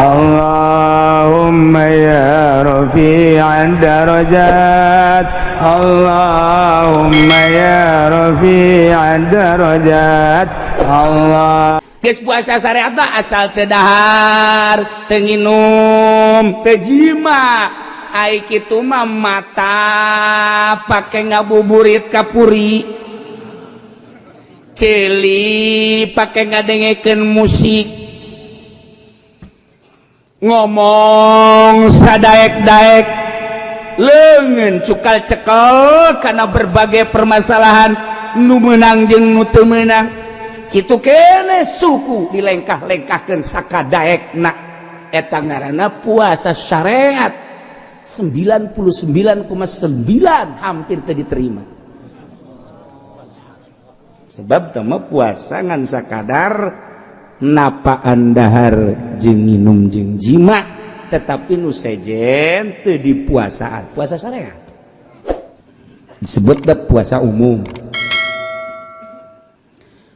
Allahumma ya rafi'ad darajat Allahumma ya rafi'ad darajat Allah. Geus puasa syariat asal teu dahar, teu nginum, teu jima. Ai kitu mah mata pake ngabuburit ka puri. Celi pake ngadengekeun musik. Ngomong sadaek-daek. Leungeun cukal cekel kana berbagai permasalahan nu meunang jeung nu teu meunang. Kitu kene suku dilengkah-lengkahkeun sakadaekna eta ngaranna puasa syariat 99,9 hampir teu diterima. Sebab tama puasa ngan sakadar napaan dahar jeung nginum jeung jima tetapi nu sejen teu dipuasaan. Puasa syariat disebut puasa umum.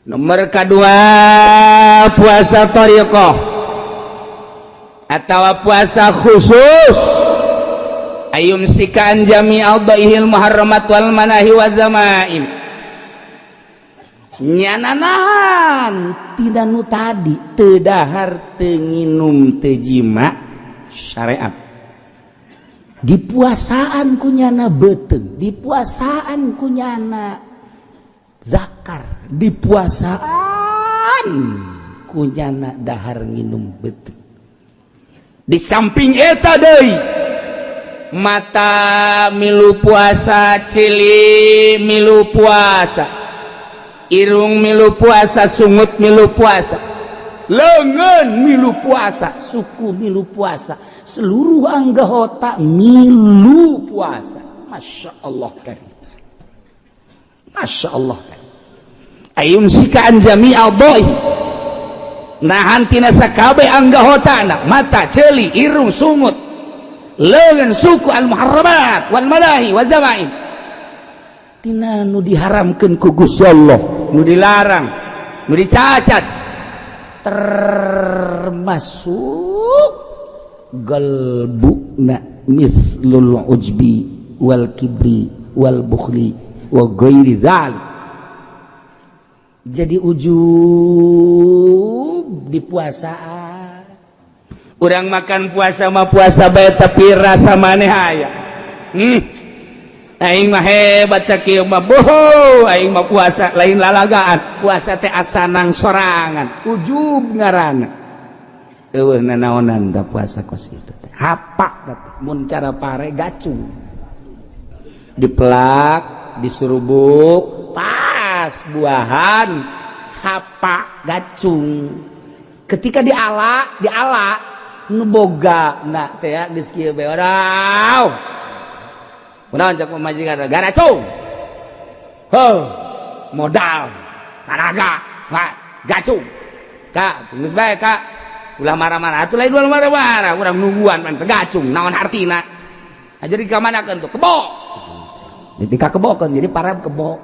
Nomor kedua puasa thariqah atau puasa khusus ayum sikan jami'al dhaihil muharramat wal manahi wa zamaim nyananahan tidak nu tadi teu dahar teu nginum teu jima syariat dipuasaan kunyana beuteuh dipuasaan kunyana zakar dipuasaan kunyana dahar nginum beuteuh. Di samping eta deui mata milu puasa, cili milu puasa, irung milu puasa, sungut milu puasa, leungeun milu puasa, suku milu puasa, seluruh anggota milu puasa. Masya Allah karim. Masya Allah kan. Ayum sikaan jami'al dhaih. Nahan tina sakabe anggahotana mata, celi, irung, sungut, leungeun, suku al-muharramat wal madahi wal zamaim. Tina nu diharamkeun ku Gusti Allah, nu dilarang, nu dicacat termasuk galbuna mislul ujbi wal kibri wal bukhli wa ghairi dzalik. Jadi ujub di puasaan. Urang makan puasa mah puasa bae tapi rasa maneh aya. Aing mah hebat sakieu mah boho, aing mah puasa lain lalagaan. Puasa teh asanang sorangan. Ujub ngaranna. Eueuh nanaonan da puasa kos kitu teh. Hapak teh mun cara pare gacung. Dipelak disurubuk pas buahan hapa gacung ketika diala nu boga na teh ya geus kieu bae orau kunaon cak pamajikan garacung modal tanaga gacung ka geus bae ka ulah marah-marah atuh lain ulah marah-marah urang nungguan pan gacung naon artina jadi ka manakeun tuh kebo jadi kakebokeun jadi parab kebo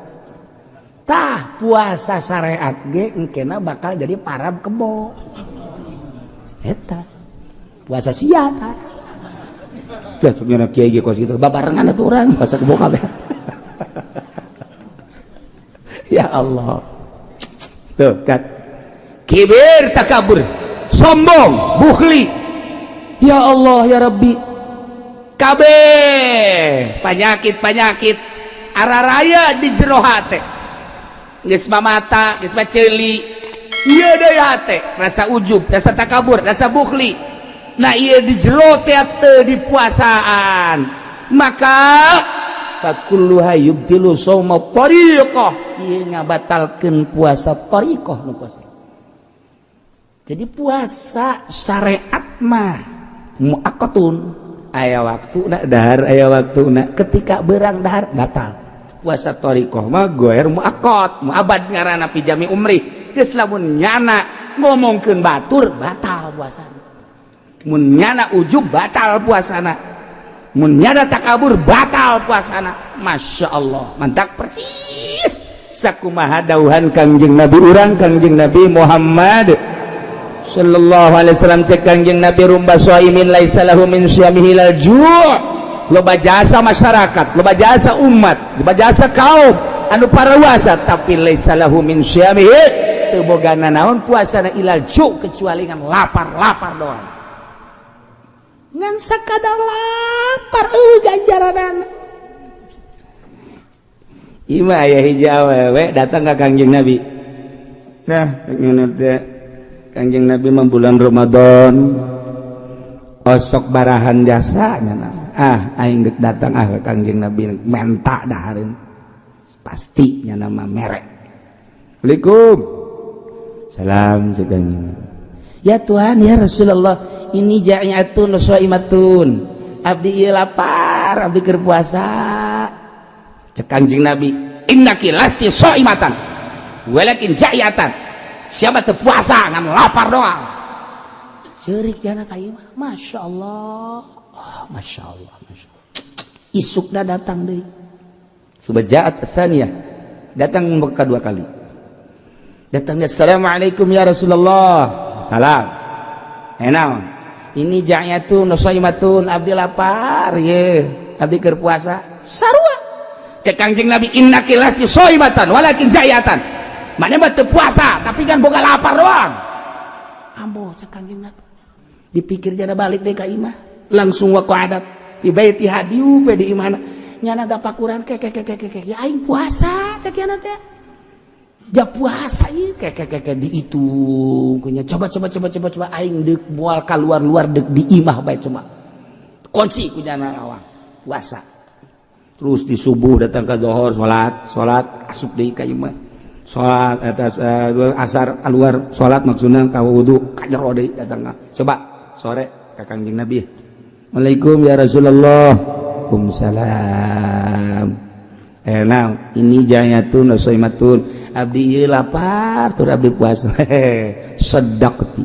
tah puasa syariat ge engkena bakal jadi parab kebo eta puasa sia tah lah sebenarnya kiai ge kos kitu babarengan atuh urang puasa kebo kabeh ya Allah tuh kan kibir takabur sombong bukhli ya Allah ya Rabbi kabeh penyakit araraya di jero hate geus mamata geus ceuli ieu deui hate rasa ujub rasa takabur rasa bukhli nah ieu di jero teh teu dipuasaan maka fakulluha yubtilu shauma thariqah ieu ngabatalkeun puasa thariqah nu puasa. Jadi puasa syariat mah muaqqatun aya waktuna dahar aya waktuna ketika beurang dahar batal. Puasa thariqah mah goer muaqqat muabad ngaranna pi jami umri geus lamun nyana ngomongkeun batur batal puasana mun nyana ujub batal puasana mun nyana takabur batal puasana. Masya Allah mantak persis sakumaha dauhan Kangjeng Nabi urang Kangjeng Nabi Muhammad sallallahu alaihi wasallam cek Kangjeng Nabi rumba shaimin laisa lahu min syamihi lal ju' loba jasa masyarakat, loba jasa umat, loba jasa kaum anu parawasa tapi laisa lahu min syamihi teu bogana naon puasana ilal ju' kecuali ngan lapar doang. Ngan sakadar lapar ganjaranana. Ima aya hiji awewe datang ka Kangjeng Nabi. Nah, Kangjeng Nabi mah bulan Ramadan osok barahan jasa nya. Aing geus datang ka Kangjeng Nabi menta dahareun. Pasti nya nama merek. Assalamualaikum. Salam cek Kangjeng. Ya Tuhan ya Rasulullah, ini ja'iatun shaimatun. Abdi ieu lapar, abdi keur puasa. Cek Kangjeng Nabi, innaki lasti shaimatan walakin ja'iatan. Siapa teu puasa ngan lapar doang. Ceurik jana ka ieu mah. Masyaallah. Oh, masyaallah, masyaallah. Isukna datang deui. Subaja'at tsaniyah. Datang kedua kali. Datangnya assalamualaikum ya Rasulullah. Salam. Enaon? Ini ja'iatun shaimatun abdi lapar ye. Abdi keur puasa. Sarua. Cek Kangjeng Nabi innaki lasti shaimatan walakin ja'iatan. Mana mah teu puasa tapi kan boga lapar doang. Ambo cek Kangjeng Nabi. Dipikir jana balik deui ka imah. Langsung wa qa'adat fi baiti hadiu pe di imahna. Nyana dapakuran ke ya aing puasa cek yana teh. Ja puasa ieu ke di itu kunya coba aing deuk moal kaluar deuk di imah bae cuma. Kunci kunya awang puasa. Terus di subuh datang ke zuhur salat asup deui ka imah. Salat atas asar keluar salat maksudna ka wudu ka jero deui datang. Coba sore ka Kangjeng Nabi. Waalaikumsalam ya Rasulullah. Waalaikumsalam. Nah, ini jayatun shaimatun. Abdi ieu lapar tur abdi puasa. Sedaqti.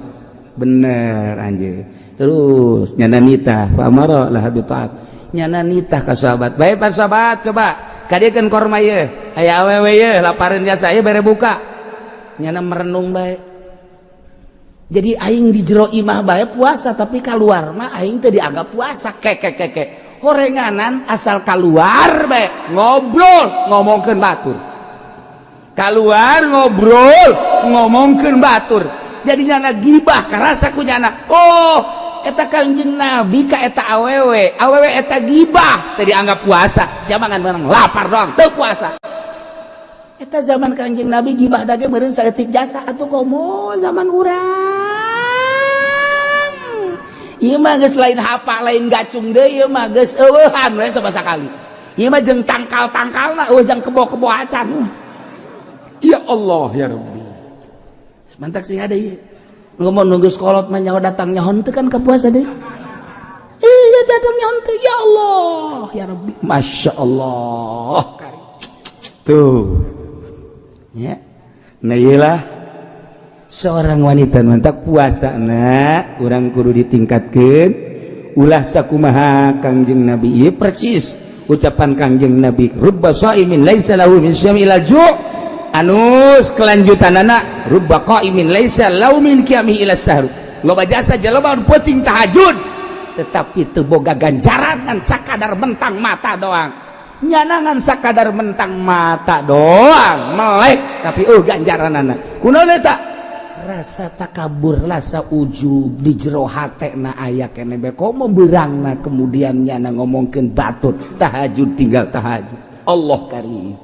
Bener anjeun. Terus nyana nitah fa amara lah bi ta'at. Nyana nitah ka sahabat. Bae para sahabat coba kadiekeun korma ieu. Aya awewe ieu lapareun jasa ieu bare buka. Nyana merenung bae. Jadi aing di jero imah bae puasa tapi keluar mah aing teh dianggap puasa. Kek. Horenganan asal keluar bae ngobrol ngomongkeun batur. Keluar ngobrol ngomongkeun batur. Jadi nyana gibah karasa ku nyana. Oh, eta Kangjeng Nabi ka eta awewe eta gibah teh dianggap puasa. Siapa ngan menang lapar doang teu puasa. Eta zaman Kangjeng Nabi gibah dage meureun saeutik jasa atuh komo zaman urang. Ieu mah geus lain hapa lain gacung deui ieu mah geus eueuhan we sabasa kali. Ieu mah jeung tangkal-tangkalna eueuh jeung kebo-kebo acan. Ya Allah ya Rabbi. Mantak sih ada ieu. Ngomong nunggu sekolot mah nyaho datang nyahon teu kan ka puasa deui. Iya datang nyahon teu ya Allah ya Rabbi. Masya Allah. Tuh. Ya. Nah iyalah seorang wanita mantak puasa na urang kudu ditingkatkeun ulah sakumaha Kangjeng Nabi ieu percis ucapan Kangjeng Nabi rubba shaimin laisa lahu min syamil ju' anus kelanjutanana rubba qaimin laisa lahu min qiyamihi ila sahur loba jasa jelema anu peuting tahajud tetapi teu boga ganjaran ngan sakadar mentang mata doang. Nyanangan sakadar mentang mata doang melek tapi ganjaranana kunaon eta rasa takabur rasa ujub di jero hatena aya keneh bae komo beurangna kemudian nyana ngomongkeun batur tahajud tinggal tahajud. Allah karim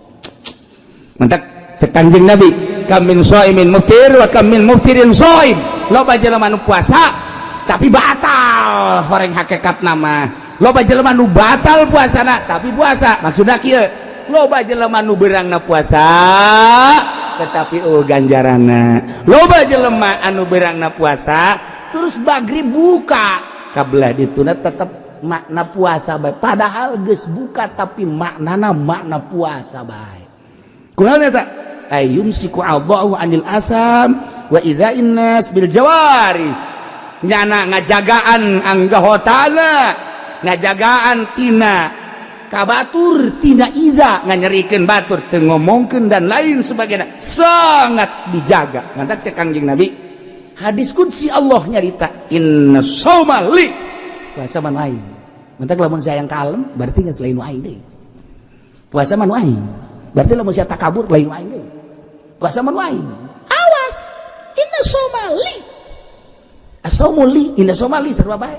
mantak cek Kangjeng Nabi kam min shaimin muftir wa kam min muftirin shaim. Loba jelema nu puasa tapi batal horeng hakikat nama. Loba jelema nu batal puasana tapi puasa maksudna kieu loba jelema nu beurangna puasa tetapi ganjaranna. Loba jelema anu beurangna puasa terus maghrib buka kabelah dituna tetep makna puasa bae padahal geus buka tapi maknana makna puasa bae. Kunaon eta? Ayyumsiku Allahu anil asam wa idza'in nas bil jawari. Nyana ngajagaan anggahotana ngajagaan tina kabatur tina iza nganyerikeun batur teu ngomongkeun dan lain sebagainya sangat dijaga. Ngantak cek Kangjeng Nabi hadis qudsi Allah nyarita inna shauma li puasa manu aing mentak lamun saya yang kalem berarti geus lain aing deui puasa manu aing berarti lamun saya takabur lain aing deui puasa manu aing awas inna shauma li asaumu li inna shauma li sarua bae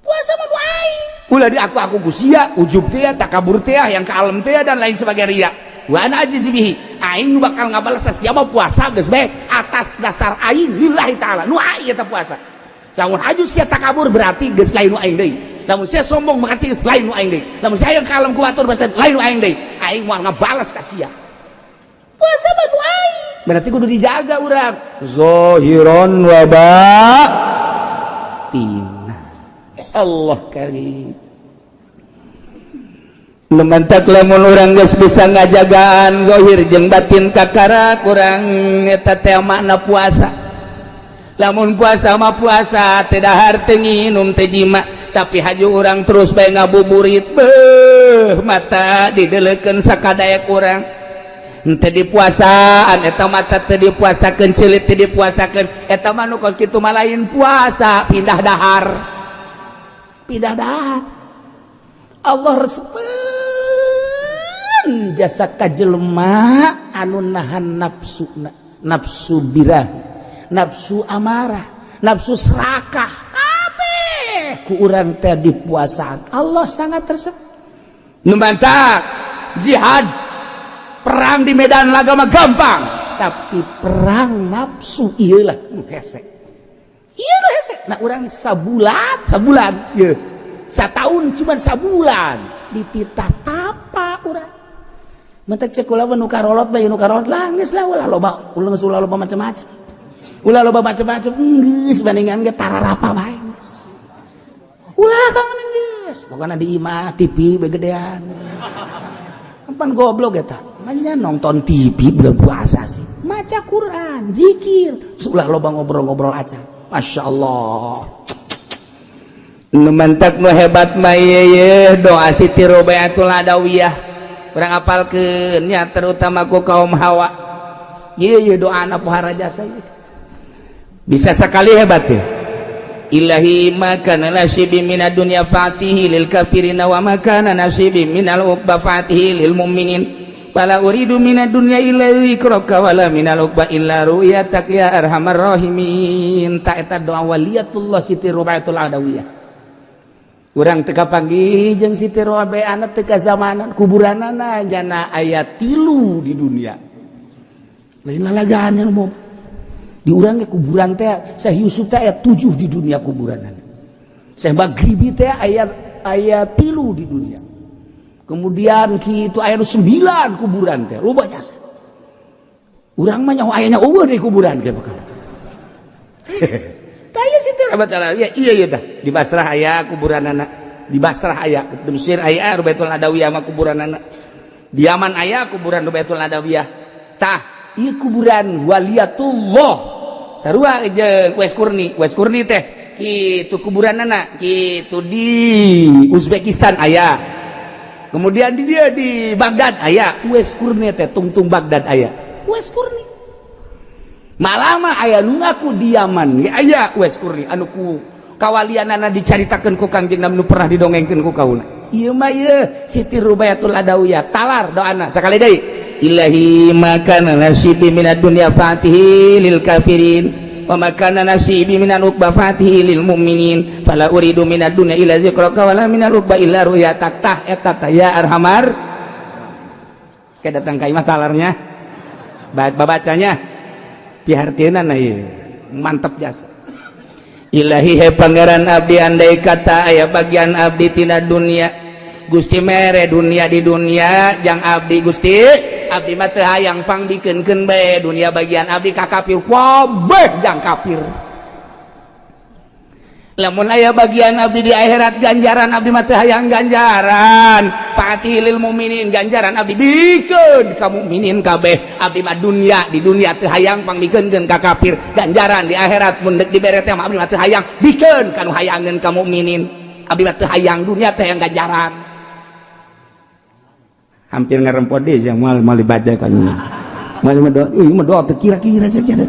puasa manu aing ulah di aku gusia ujub teh takabur teh yang kalem teh dan lain sebagainya wa ana ajiz bihi aing bakal ngabalas siapa puasa geus bae atas dasar aing lillahi taala nu aing eta puasa lamun haju sia takabur berarti geus lain nu aing deui lamun sia sombong berarti geus lain nu aing deui lamun sia yang kalem kuatur bahasa lain nu aing deui aing moal ngabalas ka sia puasa mah nu aing berarti kudu dijaga urang zahiran wa batina Allah karim Numantak lamun urang geus bisa ngajagaan zahir jeung batin kakara kurang eta teh makna puasa. Lamun puasa mah puasa teh dahar teu nginum teh jima tapi haju urang terus bae ngabuburit beuh mata dideleukeun sakadayak urang. Teu dipuasaan eta mata teu dipuasakeun ceulit teu dipuasakeun eta mah nu kos kitu mah lain puasa pindah dahar. Pindah dahar. Allah resep jasa kajelema anu nahan nafsu birah nafsu amarah nafsu serakah kabeh ku urang teh dipuasaan Allah sangat resep nu mantak jihad perang di medan laga mah gampang tapi perang nafsu ieu lah nu hese ieu nu hese nah urang sabulan ieu satahun cuman sabulan dititah tapa urang mentek cek ulah nu karolot bae nu karolot lah geus lah ulah loba macam-macam ulah loba macam-macam geus bandingan ge tararapa bae geus ulah kaman geus pokona di imah TV begedean pan goblok eta manya nonton TV bulan puasa sih maca Quran zikir ulah loba ngobrol-ngobrol aja masyaallah nu mantak nu hebat mah ye doa Siti Robaiatul Adawiyah urang apalkeun nya terutama ku kaum hawa ieu doana pohara jasa bisa sakali hebat ya ilahi makana nasibi minad dunya fatihi lil kafirina wa makana nasibi minal uqba fatihi lil mu'minin fala uridu minad dunya illa ikraka wala minal uqba illa ru'yatak ya arhamar rahimin ta eta doa waliyatullah Siti Robaiatul Adawiyah urang teu kapanggih jeung Siti Robaiana teu ka zamanan kuburanana jana aya 3 di dunia lain lalagaan anu mau di urang ge kuburan teh Syekh Yusuf teh aya 7 di dunia kuburanana Syekh Maghribi teh aya 3 di dunia kemudian kitu aya 9 kuburan teh loba jasa urang mah nyaho aya eueuh di kuburan ge bakal taya Siti Robaiatul Adawiyah iya dah di Basrah aya kuburanana di Basrah aya di Mesir aya Robaiatul Adawiyah mah kuburanana di Yaman aya kuburan Robaiatul Adawiyah tah ieu kuburan waliyatullah sarua jeung Wes Kurni teh kitu kuburanana kitu di Uzbekistan aya kemudian di dia di Baghdad aya Wes Kurni teh tungtung Baghdad aya Wes Kurni malah mah aya nu ngaku di Yaman ge aya Wes Kurni anu ku kawalianana dicaritakeun ku Kangjeng Nabi nu pernah didongengkeun ku kaula ieu mah ieu Siti Robaiatul Adawiyah talar doana sakali deui ilahi makana nasibi minad dunya fatihi lil kafirin wa makana nasibi minal uqba fatihi lil mu'minin fala uridu minad dunya illa zikraka wala minal uqba illa ru'yatak tah eta ya arhamar kedatang ka imah talarnya babacanya pihartieuna na ieu mantap jasa ilahi he pangeran abdi andai kata aya bagian abdi tina dunia Gusti mere dunia di dunia jang abdi Gusti abdi mah teu hayang pangbikeunkeun bae dunia bagian abdi ka kafir wabeh jang kafir lamun aya bagian abdi di akhirat ganjaran abdi mah teu hayang ganjaran fatilil mukminin ganjaran abdi bikeun ka mukminin kabeh abdi mah dunia di dunia teu hayang pangbikeunkeun ka kafir ganjaran di akhirat mun deuk dibere teh mah abdi mah teu hayang bikeun kanu hayangeun ka mukminin abdi mah teu hayang dunia teh hayang ganjaran hampir ngarempot deui jeung moal dibaca ka nya moal mah doa teu kira-kira saja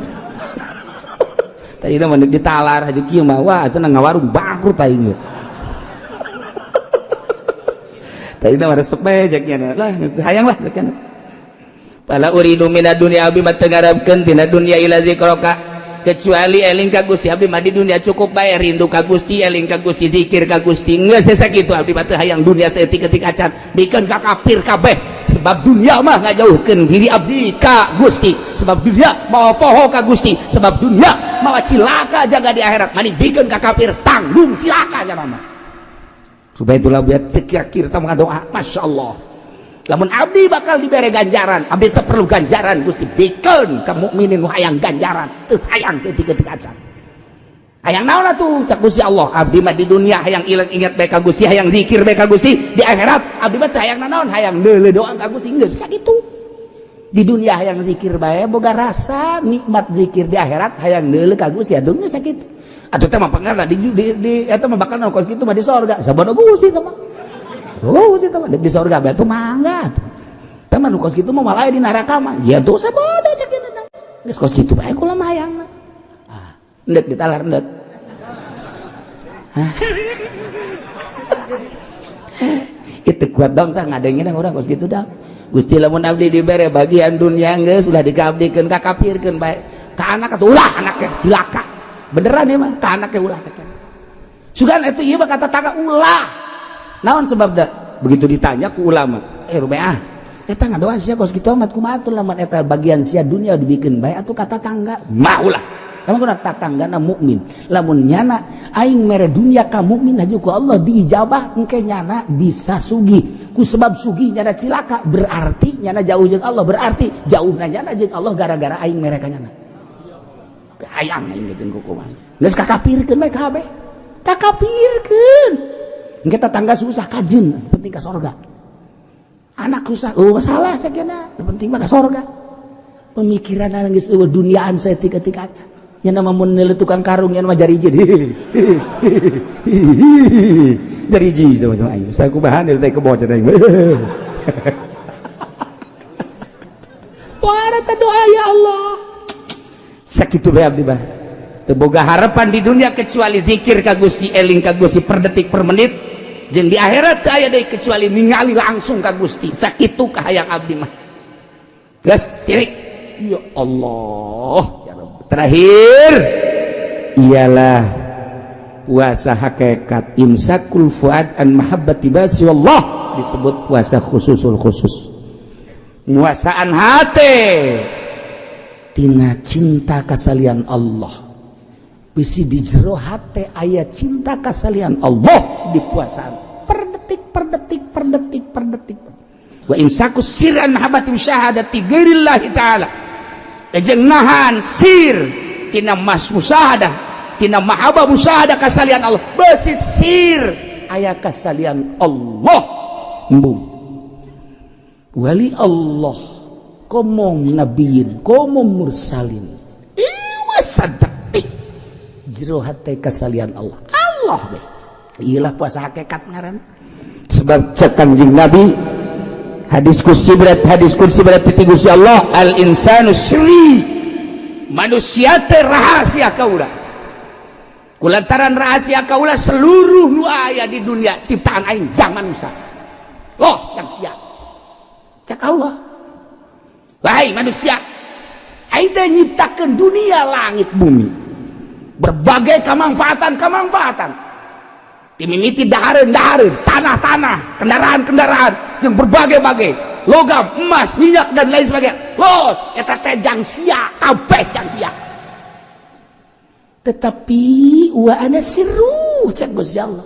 tadi mah ditalar aja kieu mah wah seneng ngawarung bangkrut aing ge. Tadi mah resep bae jaknya lah hayang lah zakana. Pala uridu minad dunya abi mah teu ngarepkeun tina dunya ila zikraka kecuali eling ka Gusti abdi mah di dunia cukup bae rindu ka Gusti eling ka Gusti zikir ka Gusti geus sakitu abdi mah teu hayang dunia saeutik-eutik acan bikeun ka kafir kabeh sebab dunia mah ngajauhkeun diri abdi ka Gusti sebab dunia mawa poho ka Gusti sebab dunia mawa cilaka jaga di akhirat mani bikeun ka kafir tanggung cilaka nya mah supaya itulah biar teu tah doa masyaallah. Lamun abdi bakal dibere ganjaran, abdi teu perlu ganjaran Gusti bikeun ka mukminin nu hayang ganjaran, teu hayang saeutik-eutik acan. Hayang naon atuh cak Gusti Allah, abdi mah di dunia hayang ilang ingat bae ka Gusti, hayang zikir bae ka Gusti, di akhirat abdi mah teu hayang naon, hayang deuleu doa ka Gusti geus sakitu. Di dunia hayang zikir bae boga rasa nikmat zikir, di akhirat hayang deuleu ka Gusti atuh geus sakitu. Atuh teh mah pangarna di eta mah bakal naon kitu mah di sorga, sabada Gusti teh mah. Oh, sih teman di surga batu mangga. Teman nu kos kitu mah malah di neraka mah. Ya dosa bodoh cek kitu teh. Geus kos kitu bae kula mah hayangna. Ah, endek ditalar endek. Itu kuat dong tah ngadengin urang kos kitu dah. Gusti lamun abdi dibere bagian dunia geus ulah dikabdikeun ka kafirkeun bae. Ka anak atuh ulah anaknya cilaka. Beneran ieu mah ka anaknya ulah cek. Sugan eta ieu mah kata tangga ulah. Naon sebab dah begitu ditanya ku ulama Rumeah eta ngadoa sia kos kitu amat kumaha atuh lamun eta bagian sia dunia dibikeun bae atuh kata tangga maulah lamun kuna tatanggana mukmin lamun nyana aing mere dunia ka mukmin haju ku Allah diijabah engke nyana bisa sugih ku sebab sugih nyana cilaka berarti nyana jauh jeung Allah berarti jauhna nyana jeung Allah gara-gara aing mere ka nyana hayang aing jeung kukuman geus kakapirkeun bae kabeh kakapirkeun. Kita tangga susah kajen, penting ke sorga. Anak susah, oh masalah sakena, penting mah ke sorga. Pemikiran nangis duniaan saya tika-tika aja. Yang nama mun tukang karung yang nama jariji. Jariji sama-sama ayo. Saya kubahan dari kebocor aing. Para doa ya Allah. Sakitu bae abdi bah. Teu boga harapan di dunia kecuali zikir ka Gusti eling ka Gusti per detik per menit. Jeung di akhirat teu aya deui kecuali ningali langsung ka Gusti sakitu kahayang abdi mah geus tirik ya Allah ya Rabb. Terakhir ialah puasa hakikat imsakul fuad an mahabbati basi wallah disebut puasa khususul khusus nguasaan hate tina cinta kasalian Allah bisi di jero hate aya cinta kasalian Allah di puasaan per detik wa imsaku sirran mahabbati syahadati ghairillahi ta'ala jeung nahan sir tina musyahadah tina mahabbah musyahadah kasalian Allah bisi sir aya kasalian Allah embung wali Allah komong nabiyin komong mursalin iwa sadak jero hate kasalian Allah be iyalah puasa hakikat ngaran sebab cek Kanjeng Nabi hadis kursi berat piti Gusti Allah al insanu sirri manusia teh rahasia kaula kulantaran rahasia kaula seluruh nu aya di dunia ciptaan aing jang manusia los yang siap cek Allah wahai manusia aing teh nyiptakeun dunia langit bumi berbagai kemanfaatan timimiti dahareun tanah kendaraan yang berbagai-bagai logam emas minyak dan lain sebagainya los eta teh jang sia kabeh jang sia tetapi wa ana sirru cek Gusti Allah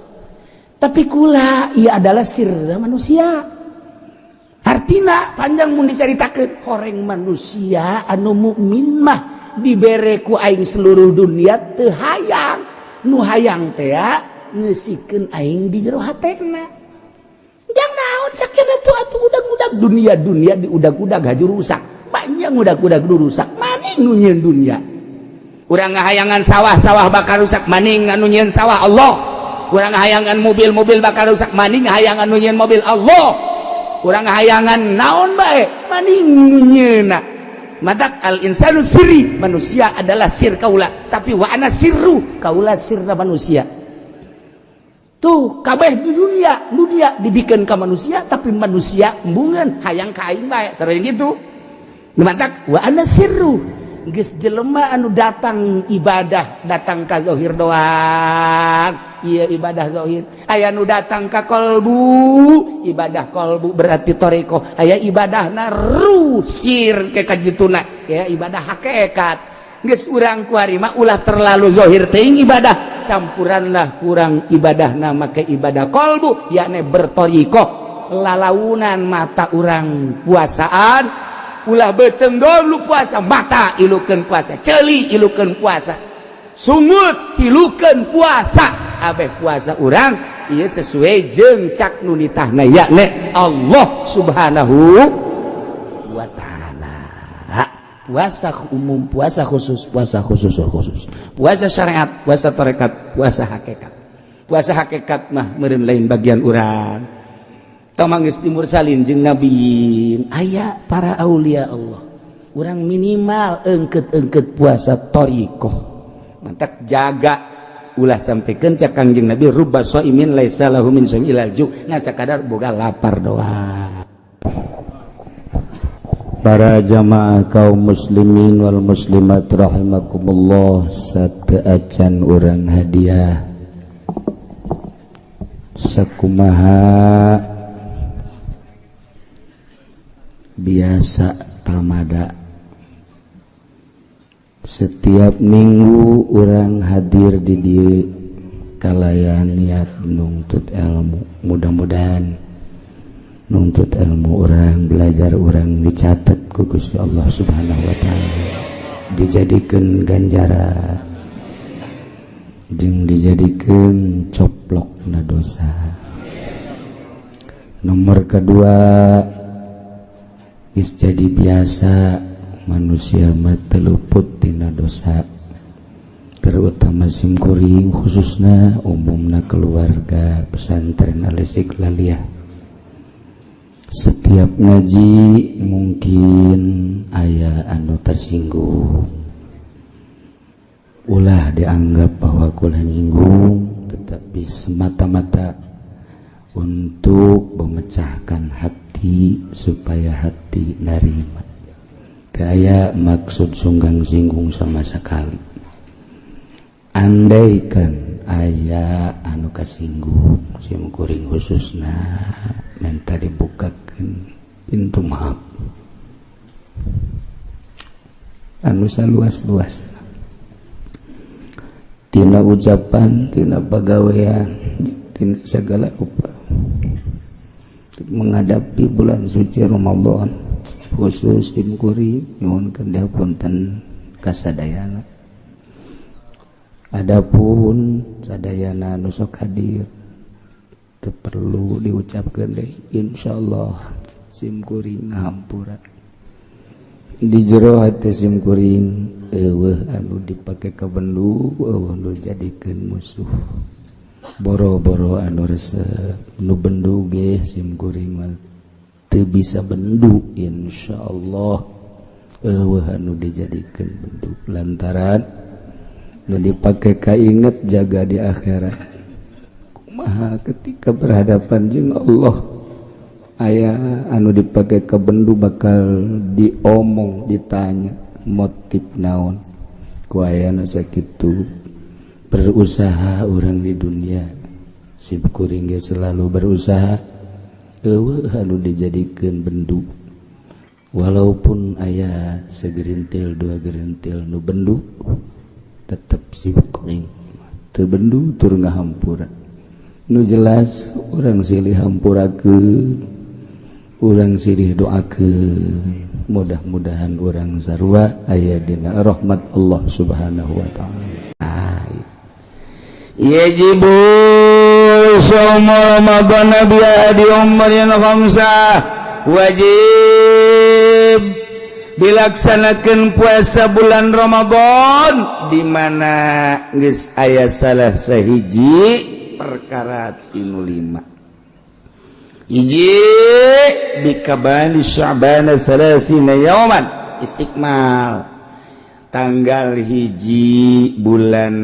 tapi kula ia adalah sirna manusia artina panjang mun dicaritakeun horeng manusia anu mukmin mah dibere ku aing seluruh dunia teu hayang nu hayang teh ngeusikeun aing di jero hatena jang naon sakena tuh atuh udag-udag dunia di udag-udag haju rusak banyak udag-udag nu rusak maning nu nyieun dunia urang ngahayangan sawah-sawah bakal rusak maning anu nyieun sawah Allah urang ngahayangan mobil-mobil bakal rusak maning ngahayangan nu nyieun mobil Allah urang ngahayangan naon bae maning nu nyieunna matak al insanu sirri, manusia adalah sir kaula, tapi wa ana sirru, kaula sirna manusia. Tuh kabeh di dunia dibikin ka manusia, tapi manusia embungan hayang ka aing bae sareng gitu. Matak wa ana sirru, geus jelema anu datang ibadah datang ka zahir doang, iya ibadah zahir. Aya nu datang ka qalbu, ibadah qalbu berarti toreko. Aya ibadahna rusir ke kajituna, ya ibadah hakikat. Geus urang kuari mah ulah terlalu zahir teuing ibadah, campuranlah kurang ibadahna make ibadah qalbu, yakni bertoriko. Lalaunan mata urang puasaan, ulah beteng dulu puasa, mata ilukeun puasa, ceuli ilukeun puasa, sungut ilukeun puasa. Abeh puasa urang ieu sesuai jeung cak nu nitahna yakni Allah Subhanahu wa taala. Puasa umum, puasa khusus, puasa syariat, puasa tarekat, puasa hakikat. Puasa hakikat mah meureun lain bagian urang. Tamanggeus timur salin jeung nabiyin, aya para aulia Allah. Urang minimal eungkeut-eungkeut puasa thariqah. Mantak jaga ulah sampikeun ca Kangjeng Nabi rubba shaimin laisa lahu min shaim ilal ju', ngan sakadar boga lapar doang. Para jamaah kaum muslimin wal muslimat rahimakumullah, sateuacan urang hadiah sakumaha biasa tamada. Setiap minggu urang hadir di dieu kalayan niat nuntut ilmu. Mudah-mudahan nuntut ilmu orang, belajar orang dicatat ku Gusti Allah Subhanahu wa taala, dijadikeun ganjaran jeung dijadikeun coplokna dosa. Nomor kedua, geus jadi biasa manusia mah teu luput tina dosa, terutama simkuring khususna umumna keluarga pesantren Al-Istiqlaliyah. Setiap ngaji mungkin aya anu tersinggung, ulah dianggap bahwa kula nyinggung, tetapi semata-mata untuk memecahkan hati supaya hati narima. Gaya maksud sunggang singgung sama sekali. Andaikan aya anu kasinggung, simkuring khususna minta dibukakan pintu maaf anu saluas-luas tina ucapan, tina pagawean, tina segala rupa menghadapi bulan suci Ramadan, khusus simkuring nyuhunkeun dihapunten kasadayana. Adapun sadayana nu sok hadir teu perlu diucapkeun deui, insyaallah simkuring ngahampura. Di jero hati simkuring eueuh anu dipake ka bendu, eueuh nu jadikeun musuh. Boro-boro anu resep nu bendu ge simkuring mah teu bisa bendu, insyaallah eueuh anu dijadikeun bendu lantaran nu dipake kainget jaga di akhirat. Kumaha ketika berhadapan jeung Allah, aya anu dipake ka bendu bakal diomong, ditanya motif naon ku aya nu sakitu. Berusaha orang di dunia, simkuring ge selalu berusaha eueuh anu dijadikeun bendu, walaupun aya segerintil dua gerintil nu bendu tetap simkuring teu bendu tur ngahampura. Nu jelas urang silih hampurakeun, urang silih doakeun, mudah-mudahan urang sarua aya dina rahmat Allah Subhanahu wa taala. Yajibu shaumu Ramadan biadi umrin khamsah, wajib dilaksanakan puasa bulan Ramadan di mana geus aya salah sahiji perkara tinu 5. Hiji bikabali Sya'ban 30 yauman, Istiqmal tanggal hiji bulan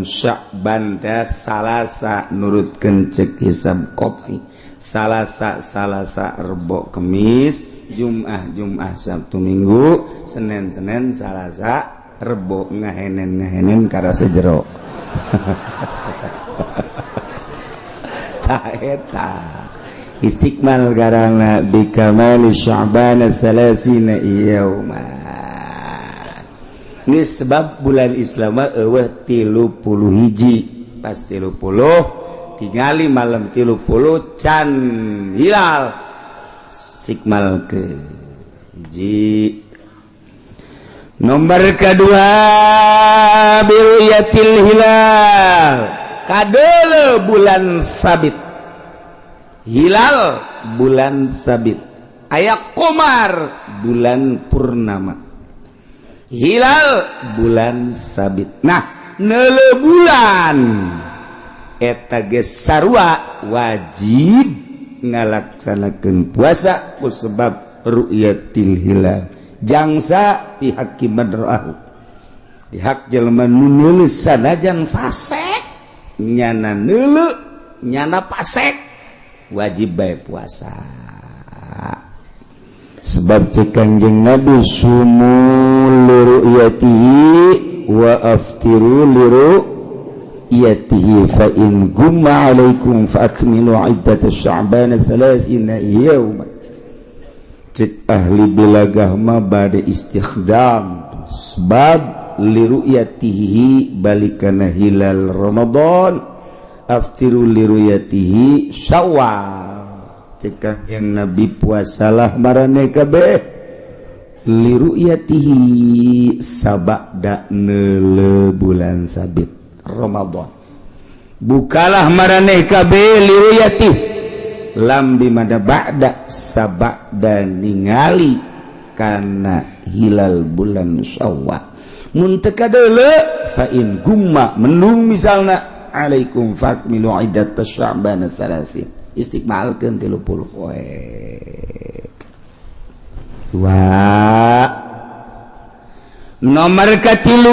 Sya'ban teh Salasa nurutkeun cek hisab kopi Salasa Rebo Kemis Jumat Sabtu Minggu Senin Salasa Rebo ngahenen karasa jero ta eta Istiqmal garana bikamali Sya'ban salasina yauma. Geus sebab bulan Islam eueuh 30 hiji. Pas 30 tingali malam 30 can hilal. Istiqmal ke hiji. Nomor kedua biruyatil hilal. Kadeule bulan sabit. Hilal bulan sabit, aya qamar bulan purnama. Hilal bulan sabit. Nah, neuleuh bulan eta geus sarua wajib ngalaksanakeun puasa ku sebab ru'yatil hilal. Jangsa ti hakim madra'ahu. Di hak jelema nu neuleuh sanajan fasik, nyana neuleuh, nyana fasik. Wajib bae puasa sebab cek Kanjeng Nabi sumu liru'yatihi wa aftiru liru'yatihi fa in gumma alaikum fa akmilu iddata sya'bana 30 yawman. Cek ahli bilagah ma bade istikhdam sebab liru'yatihi balikana hilal Ramadan aftiru liruyatihi Syawal. Cekah yang Nabi puasalah marane kabeh liruyatihi sabada neuleuh bulan sabit Ramadan. Bukalah marane kabeh liruyatih lam bimada ba'da sabada ningali kana hilal bulan Syawal. Mun teu kadeuleu fa in gumma mendung misalna alaikum fakmilu iddat sya'ban 30. Istiqmalkeun 30 poe. Nomor katilu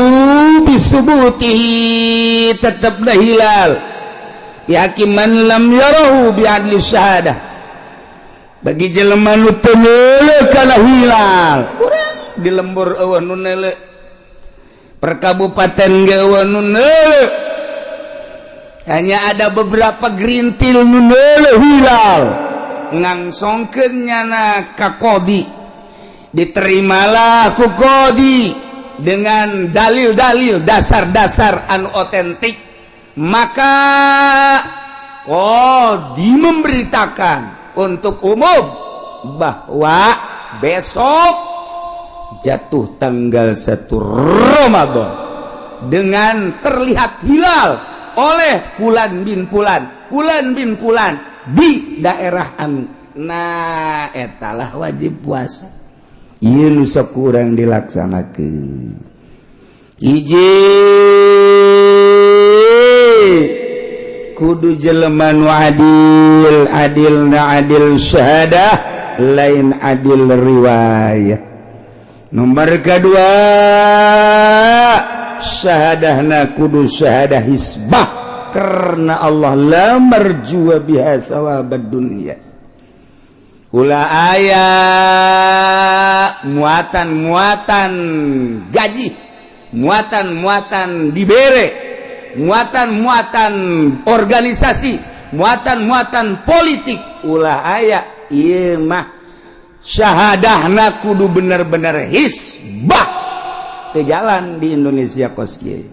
bisubutihi tetepna hilal. Yakiman lam yarahu bi adli syahadah. Bagi jelema nu teu neuleuh kana hilal, urang di lembur eueuh nu neuleuh. Per kabupaten ge eueuh nu neuleuh. Hanya ada beberapa gerintil nu neuleuh hilal ngangsongkeun nyana ka qodi. Diterimalah ku qodi dengan dalil-dalil dasar-dasar anu otentik, maka qodi memberitakan untuk umum bahwa besok jatuh tanggal 1 Ramadan dengan terlihat hilal oleh Fulan bin Fulan di daerah anu. Nah, etalah wajib puasa. Ieu nu sok urang dilaksanakeun. Hiji kudu jelema nu adilna adil syahadah lain adil riwayah. Nomor kedua syahadahna kudu syahadah hisbah karena Allah la marjua biha thawabad dunya. Ulah aya muatan gaji, muatan dibere, muatan organisasi, muatan politik. Ulah aya ieu mah syahadahna kudu bener-bener hisbah. Ke jalan di Indonesia kos kieu.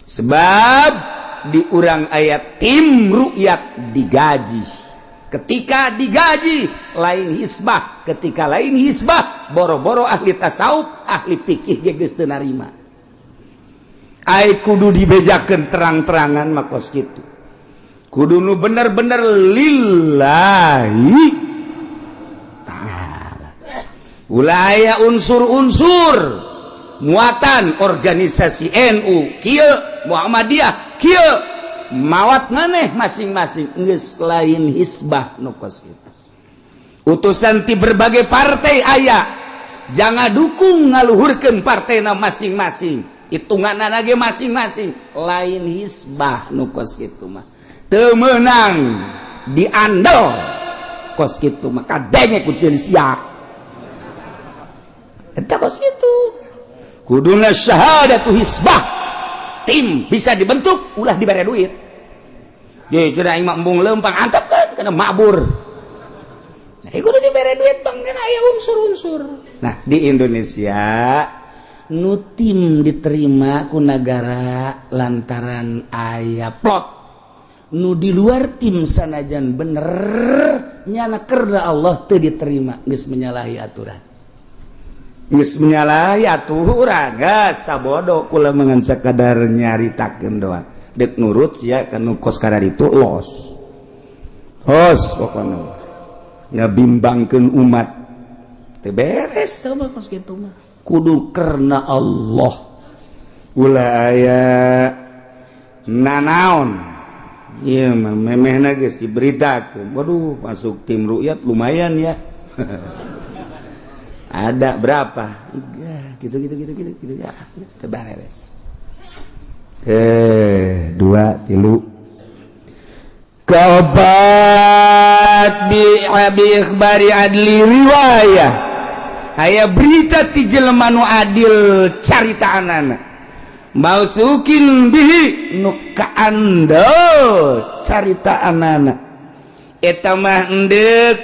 Sebab di urang ayat tim ru'yat digaji. Ketika digaji lain hisbah, ketika lain hisbah boro-boro ahli tasawuf, ahli fikih geus teu narima. Ai kudu dibejakeun terang-terangan mah kos kitu. Kudu nu bener-bener lillahi ta'ala. Ulah aya unsur-unsur muatan organisasi NU kieu Muhammadiyah kieu mawat maneh masing-masing geus lain hisbah nu kos kitu. Utusan ti berbagai partai aya jangan dukung ngaluhurkeun partena masing-masing hitungan lagi masing-masing lain hisbah nu kos kitu mah teu meunang diandel kos kitu mah kadenge ku Cilisya eta kos kitu kuduna syahadatu hisbah tim bisa dibentuk ulah dibere duit jadi cenah imam embung leumpang antep kan kana mabur. Nah, kudu dibere duit bang kan aya unsur-unsur. Nah, di Indonesia nu tim diterima ku negara lantaran aya plot. Nu di luar tim sanajan bener nyana kerda Allah teu diterima geus menyalahi aturan. Geus menyalahi aturan, geus sabodo kula mangan sakadar nyaritakeun doang. Dek nurut sia kanu kos kada ditu los. Hos pokona. Ngabimbangkeun umat teu beres teu mah kos kitu mah kudu karena Allah ulah aya nanaon ieu mah memehna geus diberitakeun waduh masuk tim ruqyat lumayan ya ada berapa gitu ya teu beres 2 3 Kaobat bi ikhbari adli riwayah aya berita ti jelema nu adil caritaanana mausukin bihi nu kaandel caritaanana eta mah endeup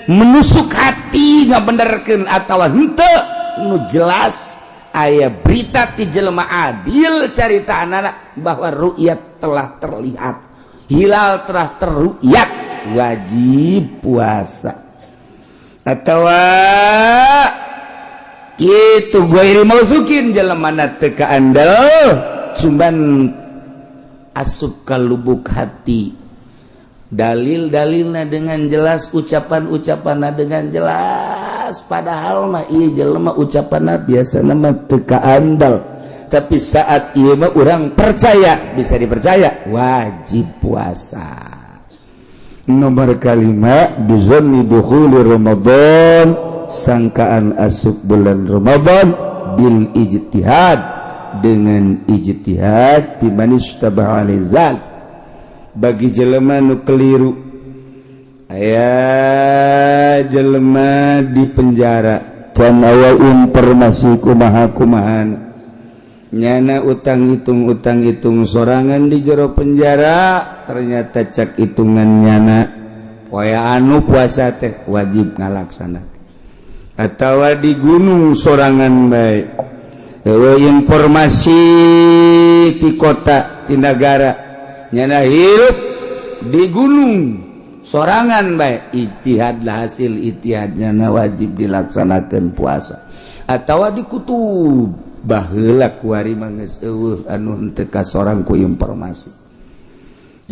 menusuk hati ngabenerkeun atawa henteu nu jelas aya berita ti jelema adil caritaanana bahwa ru'yat telah terlihat hilal telah terru'yat wajib puasa atau itu ghairi mausukin jalemana teu kaandel cuman asup ka lubuk hati dalil-dalilna dengan jelas ucapan-ucapanna dengan jelas padahal mah ieu jelema ucapanna biasana mah teu kaandel tapi saat ieu mah urang percaya bisa dipercaya wajib puasa. Nomor kalima bizanni dukhuli Ramadan sangkaan asup bulan Ramadan bil ijtihad dengan ijtihad biman istabaha alizal bagi jelema nu keliru aya jelema di penjara can aya informasi kumaha-kumahan nyana utang hitung sorangan di jero penjara ternyata cak hitungan nyana poe anu puasa teh wajib ngalaksana atawa di gunung sorangan bae eueuh informasi ti kota ti nagara nyana hirup di gunung sorangan bae ijtihad lah hasil ijtihad nyana wajib dilaksanakeun puasa atawa di kutub baheula kuari mah geus eueuh anu henteu kasorang ku informasi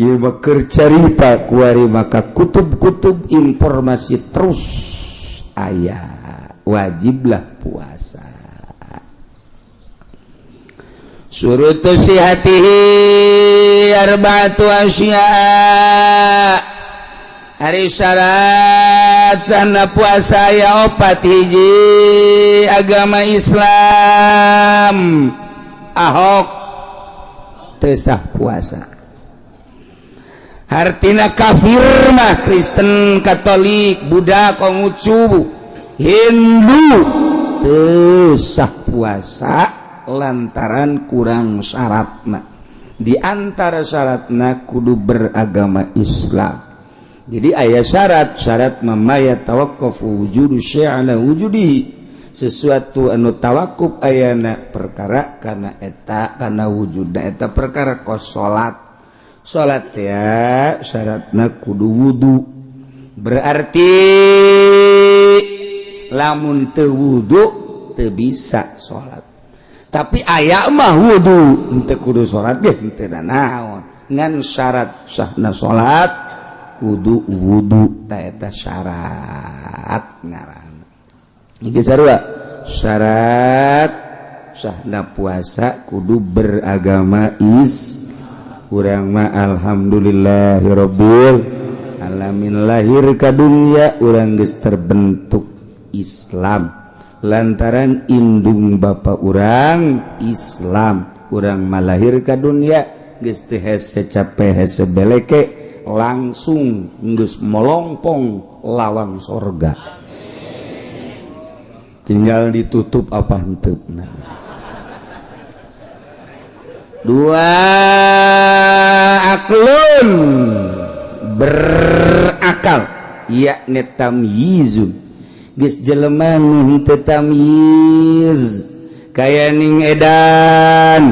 ieu mah keur carita kuari maka kutub-kutub informasi terus aya wajiblah puasa surutu sihatihi arba'atu asya hari syarat sana puasa ya opat hiji agama Islam ahok tesah puasa hartina kafir mah Kristen Katolik Buddha Konghucu Hindu tesah puasa lantaran kurang syaratna di antara syaratna kudu beragama Islam. Jadi ayat syarat mamaya tawaqqafu wujudu syai'an wujudihi sesuatu anu tawakuf ayana perkara kana eta kana wujudna eta perkara kos salat ya syaratna kudu wudu berarti lamun teu wudu teu bisa salat tapi aya mah wudu henteu kudu salat ge henteu naon ngan syarat sahna salat wudu eta syarat ngaran iki sarua syarat sahna puasa kudu beragama urang mah alhamdulillahirabbil alamin lahir ka dunya urang geus terbentuk Islam lantaran indung bapa urang Islam urang malahir ka dunia geus teu hese capek hese beleke langsung geus melongpong lawang sorga tinggal ditutup apa hentupna. Dua aklun berakal yakni tamyizun geus jelema nu teu tamyiz kaya ning edan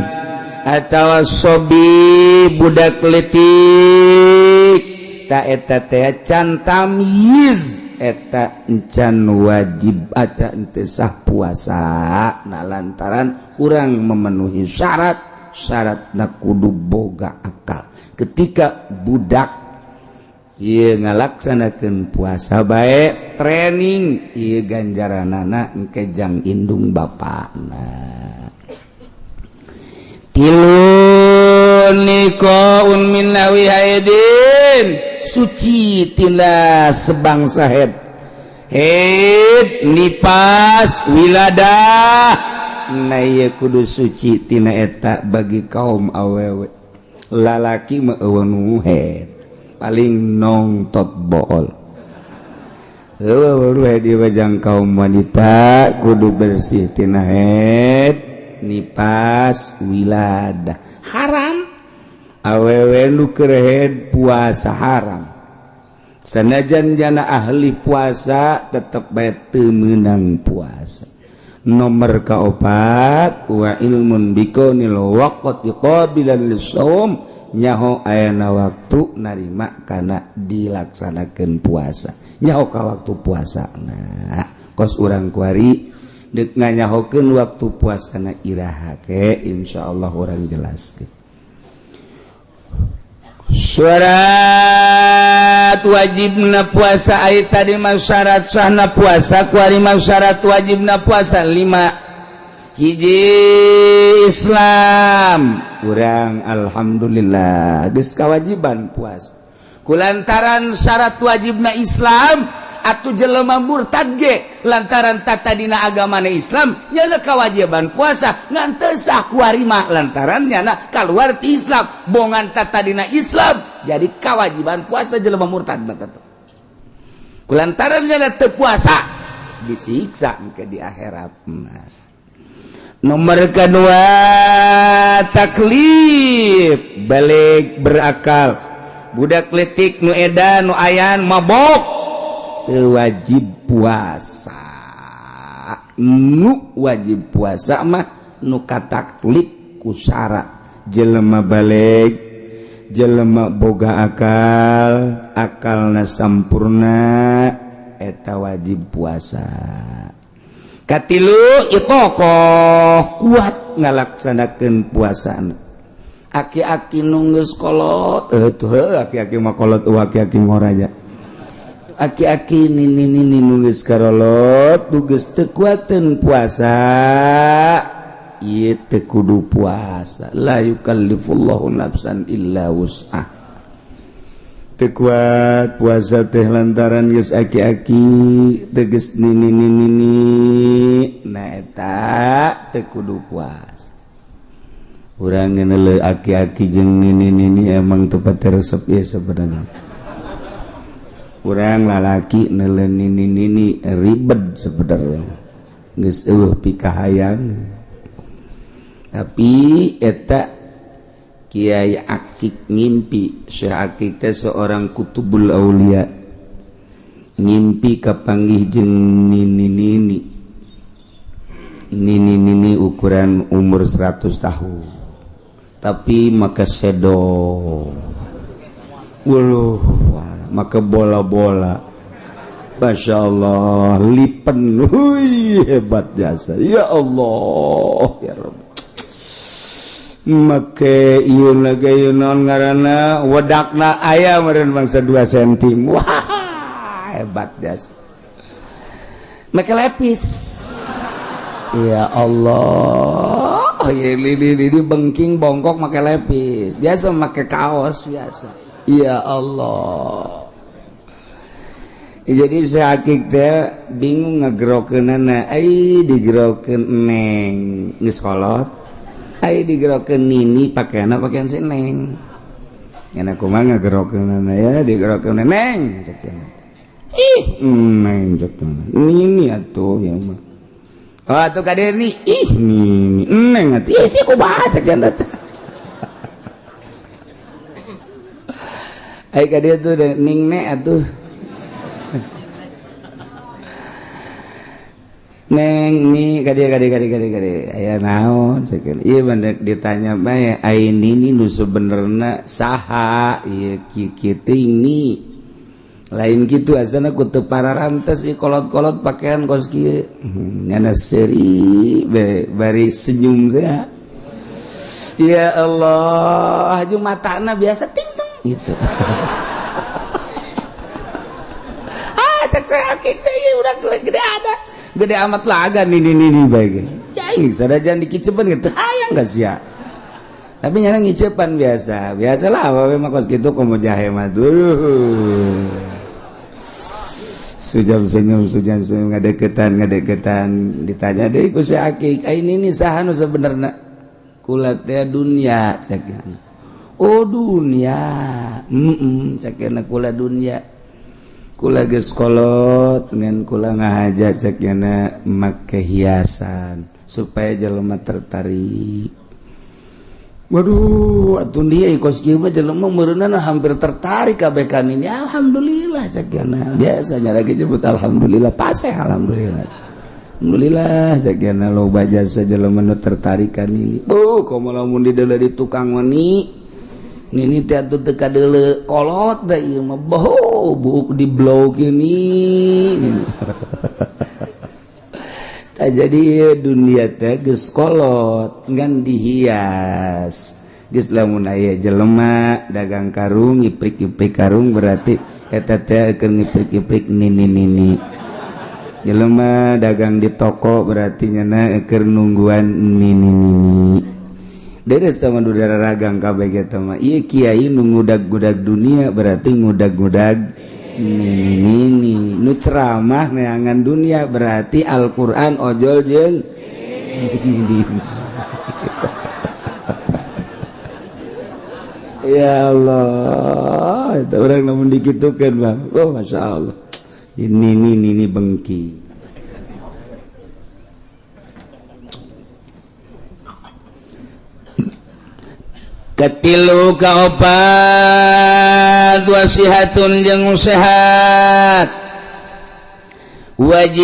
atawa sobi budak letik ta eta teh can tamyiz eta encan wajib aca teu sah puasa na lantaran kurang memenuhi syaratna kudu boga akal ketika budak ieu ngalaksanakeun puasa bae training ieu ganjaranana engke jang indung bapana. Tilun nikoun min nawi haidin suci tina sebangsa haid nipas wiladah na ieu kudu suci tina eta bagi kaum awewe lalaki mah eueuh haid paling nongtot bool eueuh di wajang kaum wanita kudu bersih tina haid nipas wiladah haram awewe nu keur haid puasa haram sanajan jana ahli puasa tetep bae teu meunang puasa. Nomor kaopat wa ilmun biqaunil waqti qabilan lissaum nyaho ayana waktu narima kana dilaksanakeun puasa nyaho ka waktu puasana kos urang kuari deuk nganyahokeun waktu puasana iraha ke insyaallah urang jelaskeun. Syarat wajibna puasa aya tadi mah syarat sahna puasa kuari mah syarat wajibna puasa 5 hiji Islam urang alhamdulillah geus kawajiban puasa kulantaran syarat wajibna Islam atuh jelema murtad ge lantaran tadina agamana Islam nya kewajiban puasa ngan teu sah kuari mah lantaran nya kaluar ti Islam bongan tadina Islam jadi kewajiban puasa jelema murtad mah tetep kulantaran nya teu puasa disiksa engke di akhirat. Nomor kedua taklif balik berakal budak letik nu edan nu ayan mabok wajib puasa nu wajib puasa mah nu kataklif ku syarat jelema balik jelema boga akalna sampurna eta wajib puasa. Katilu itokoh kuat ngalaksanakeun puasana aki-aki nu geus kolot aki-aki mah kolot aki-aki ngoraja aki-aki nini nu geus karolot nu geus teu kuateun puasa ieu teu kudu puasa la yukallifullahu nafsan illa wus'ah teu kuat puasa teh lantaran geus aki-aki teu geus nini na eta teu kudu puasa. Urang ngeuneuh aki-aki jeung nini emang teu pati resep ieu sebenarnya. Urang lalaki neuleuh nini ribet sebenarnya geus eueuh pikahayang tapi eta Kiai Akik ngimpi Syekh Akik teh seorang kutubul aulia ngimpi kapanggih jeung nini ukuran umur 100 tahun tapi maka sedo maka bola-bola Masya Allah lipen hebat jasa ya Allah ya Rabbi make ieu lagi non ngaranna wedakna aya meureun bangsa 2 cm wah hebat jasa make lepis ya Allah ya lili bengking bongkok make lepis biasa make kaos biasa ya Allah jadi sakit bingung ngegerokeunana digerokeun neng geus kolot digerokeun nini pakaianna pakaian si neng nya kumaha ngagerokeunana ya digerokeun neng cek neng cek nini atuh ya mah atuh ka Derni nini neng atuh sih kumaha cek nya ai ka dia tuh ning ne atuh neng ni kade aya naon sakeun ieu bandek ditanya bae ai nini nu sebenarnya saha ieu kieu ini lain kitu asana ku teu pararantes ieu kolot-kolot pakaian kos kieu nyana seri bari senyum saya ya Allah aju matana biasa ting ting gitu cek saya kita ieu udah gede ada gede amat laga nini baik ya sadajan dikicepan gitu hayang gak sia tapi nyana ngicepan biasalah awewe mah kos kitu komo jahe mah sujam senyum ngadeketan ditanya deui ku si Akik ai nini saha nu sabenerna kula teh dunya cekeun oh dunya cekeun kula dunya kula geus kolot ngan kula ngahajat cekna make hiasan supaya jelema tertarik. Waduh atuh dia kos kieu mah jelema meureunana hampir tertarik kabeh ka ini. Alhamdulillah cekna. Biasanya lagi nyebut alhamdulillah paseh alhamdulillah. Alhamdulillah cekna loba jasa jelema nu tertarik ka ini. Komo lamun di deuleu di tukang mani nini teh atuh teu kadeuleu kolot da ieu mah buuk di blow gini tak jadi dunia teh geus kolot ngan dihias geus lamun aya jelema dagang karung ngiprik-ngiprik karung berarti eta teh keur ngiprik-ngiprik nini jelema dagang di toko berarti nyana keur nungguan nini deres teman udara ragang kabeh eta mah ieu kiai nu ngudag-gudag dunia berarti ngudag-gudag nini nu ceramah neangan dunia berarti Al-Qur'an ojol jeung ya Allah eta urang namun dikitukeun mah oh masyaallah nini bengki katilu kaopat wasihatun jeung sehat wajib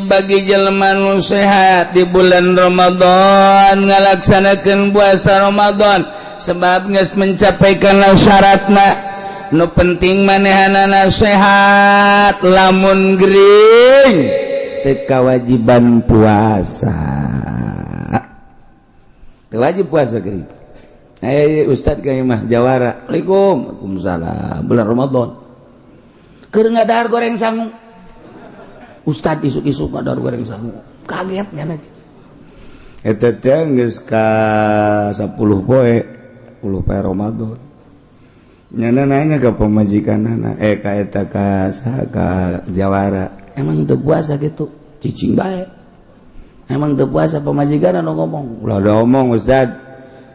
bagi jelema nu sehat di bulan Ramadan ngalaksanakeun puasa Ramadan sebab geus mencapai kana syaratna nu penting manehanana sehat lamun gering teu kawajiban puasa wajib puasa gering. Ustad ka imah Jawara. Waalaikumsalam. Bulan Ramadan. Keur ngadahar goreng sangu. Ustad isuk-isuk ngadahar goreng sangu. Kaget nya lagi. Eta teh geus ka 10 poe, 10 poe Ramadan. Nyana nanya ka pamajikanana, ka eta ka Jawara. Emang teu puasa gitu? Cicing bae. Emang teu puasa pamajikan anu ngomong. Ulah ada omong Ustad.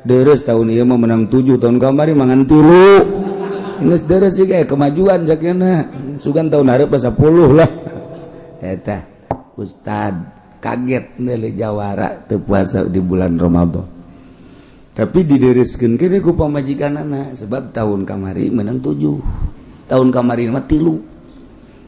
Deres tahun ieu mah menang 7, tahun kamari mangan 3. Geus deres ieu kemajuan sakena. Sugan tahun hareup 10 lah. Eta Ustad kaget neuli Jawara teu puasa di bulan Ramadan. Tapi didereskeun kene ku pamajikanana sebab tahun kamari menang 7. Tahun kamari mah 3.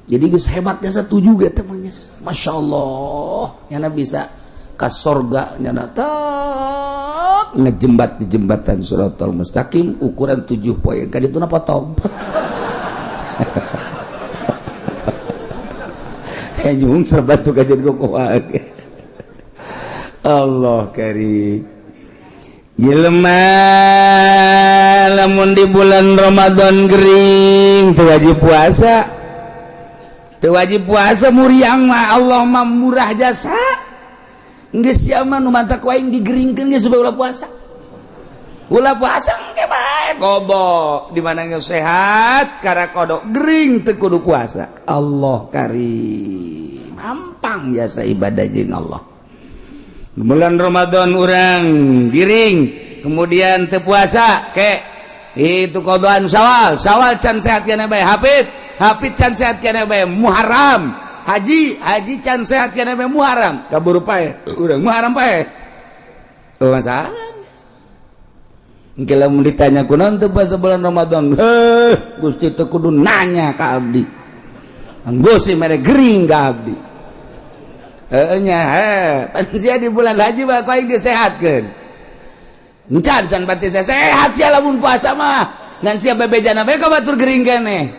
Jadi geus hebat jasa 7 ge teh mah geus. Masyaallah nyana bisa ka sorga nyana tak ngejembat di jembatan Shiratal Mustaqim ukuran 7 poin ka dituna potong. Nyung serbatu ka jadi kokoa. Allah karim. Jelema lamun di bulan Ramadan gering teu wajib puasa. Teu wajib puasa muriang mah Allah mah murah jasa. Geus sia mah nu mantak wae digeringkeun geus supaya ulah puasa. ulah puasa engke bae gobo di mana geus sehat kara kodok gering teu kudu puasa. Allah karim mampang jasa ibadah jeung Allah. Bulan Ramadan urang giring kemudian teu puasa ke itu kodoan Syawal can sehat kana bae hafid can sehat kana bae Muharram haji can sehat kana bae Muharram kaburu pae urang Muharram pae teu masalah. Engke lamun ditanya kunaon teu puasa bulan Ramadan, Gusti teu kudu nanya ka abdi. Gusti mere gering ka abdi. Nya pan sia di bulan haji bae aing disehatkeun. Encan pati sehat sia lamun puasa mah. Ngan sia bebejana bae ka batur gering keneh.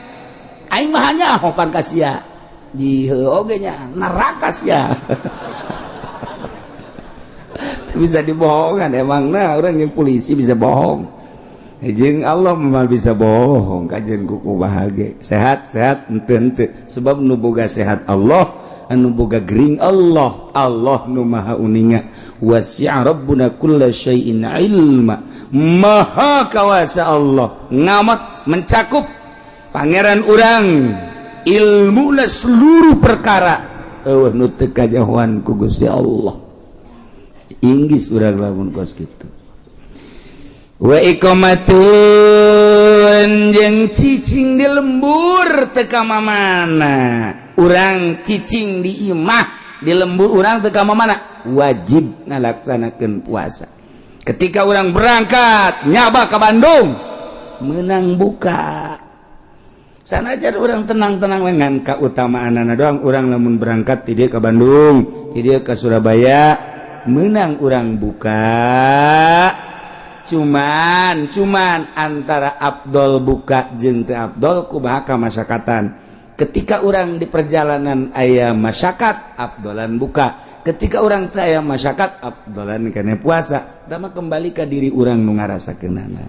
Aing mah hanya hopan ka sia. Di heuh oge nya neraka sia. Bisa dibohongan emang nah orang yang polisi bisa bohong jeung Allah mah bisa bohong kajen kuku bahagia sehat ente sebab nu boga sehat Allah anu boga gering Allah nu maha uninga wasi'a rabbuna kulla syai'in ilma maha kawasa Allah ngamat mencakup pangeran urang ilmu na seluruh perkara eueuh nu teu kajauhan ku Gusti Allah. Inggris urang lamun kos kitu wa iqamatun jeung cicing di lembur teu ka mamana urang cicing di imah di lembur urang teu ka mamana wajib ngalaksanakeun puasa ketika urang berangkat nyaba ka Bandung meunang buka sanajan urang tenang-tenang ngan kautamaanana doang urang lamun berangkat ti dieu ka Bandung ti dieu ka Surabaya menang orang buka cuman antara Abdul buka jeung teu Abdul kumaha kamasyakatan ketika orang di perjalanan aya masyakat Abdulan buka ketika orang teu aya masyakat Abdulan kene puasa da mah kembali ka diri urang nu ngarasakeunana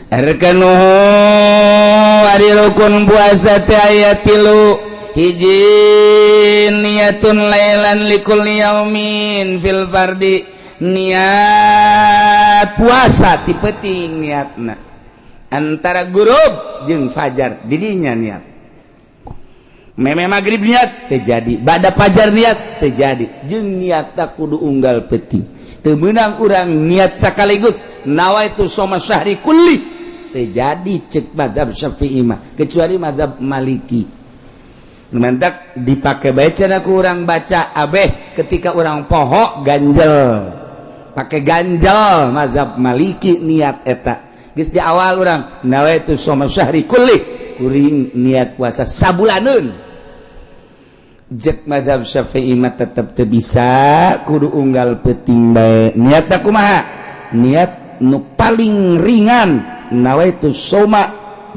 arkanuhu ari rukun puasa teh aya 3 hiji niyatun lailan likulli yaumin fil fardi niat puasa ti penting niatna antara gurub jeung fajar didinya niat meme magrib niat terjadi bada fajar niat terjadi jeung niatna kudu unggal penting teu meunang urang niat sakaligus nawaitu shoma syahri kulli terjadi cek mazhab Syafi'i mah kecuali mazhab Maliki mantak dipakai baca ku orang baca abeh ketika orang poho ganjel pakai ganjel mazhab Maliki niat eta geus di awal orang nawaitu shoma syahri kulli kuring niat puasa sabulaneun jek mazhab Syafi'i mah tetep teu bisa kudu unggal peuting bae niatna kumaha niat nu paling ringan nawaitu shoma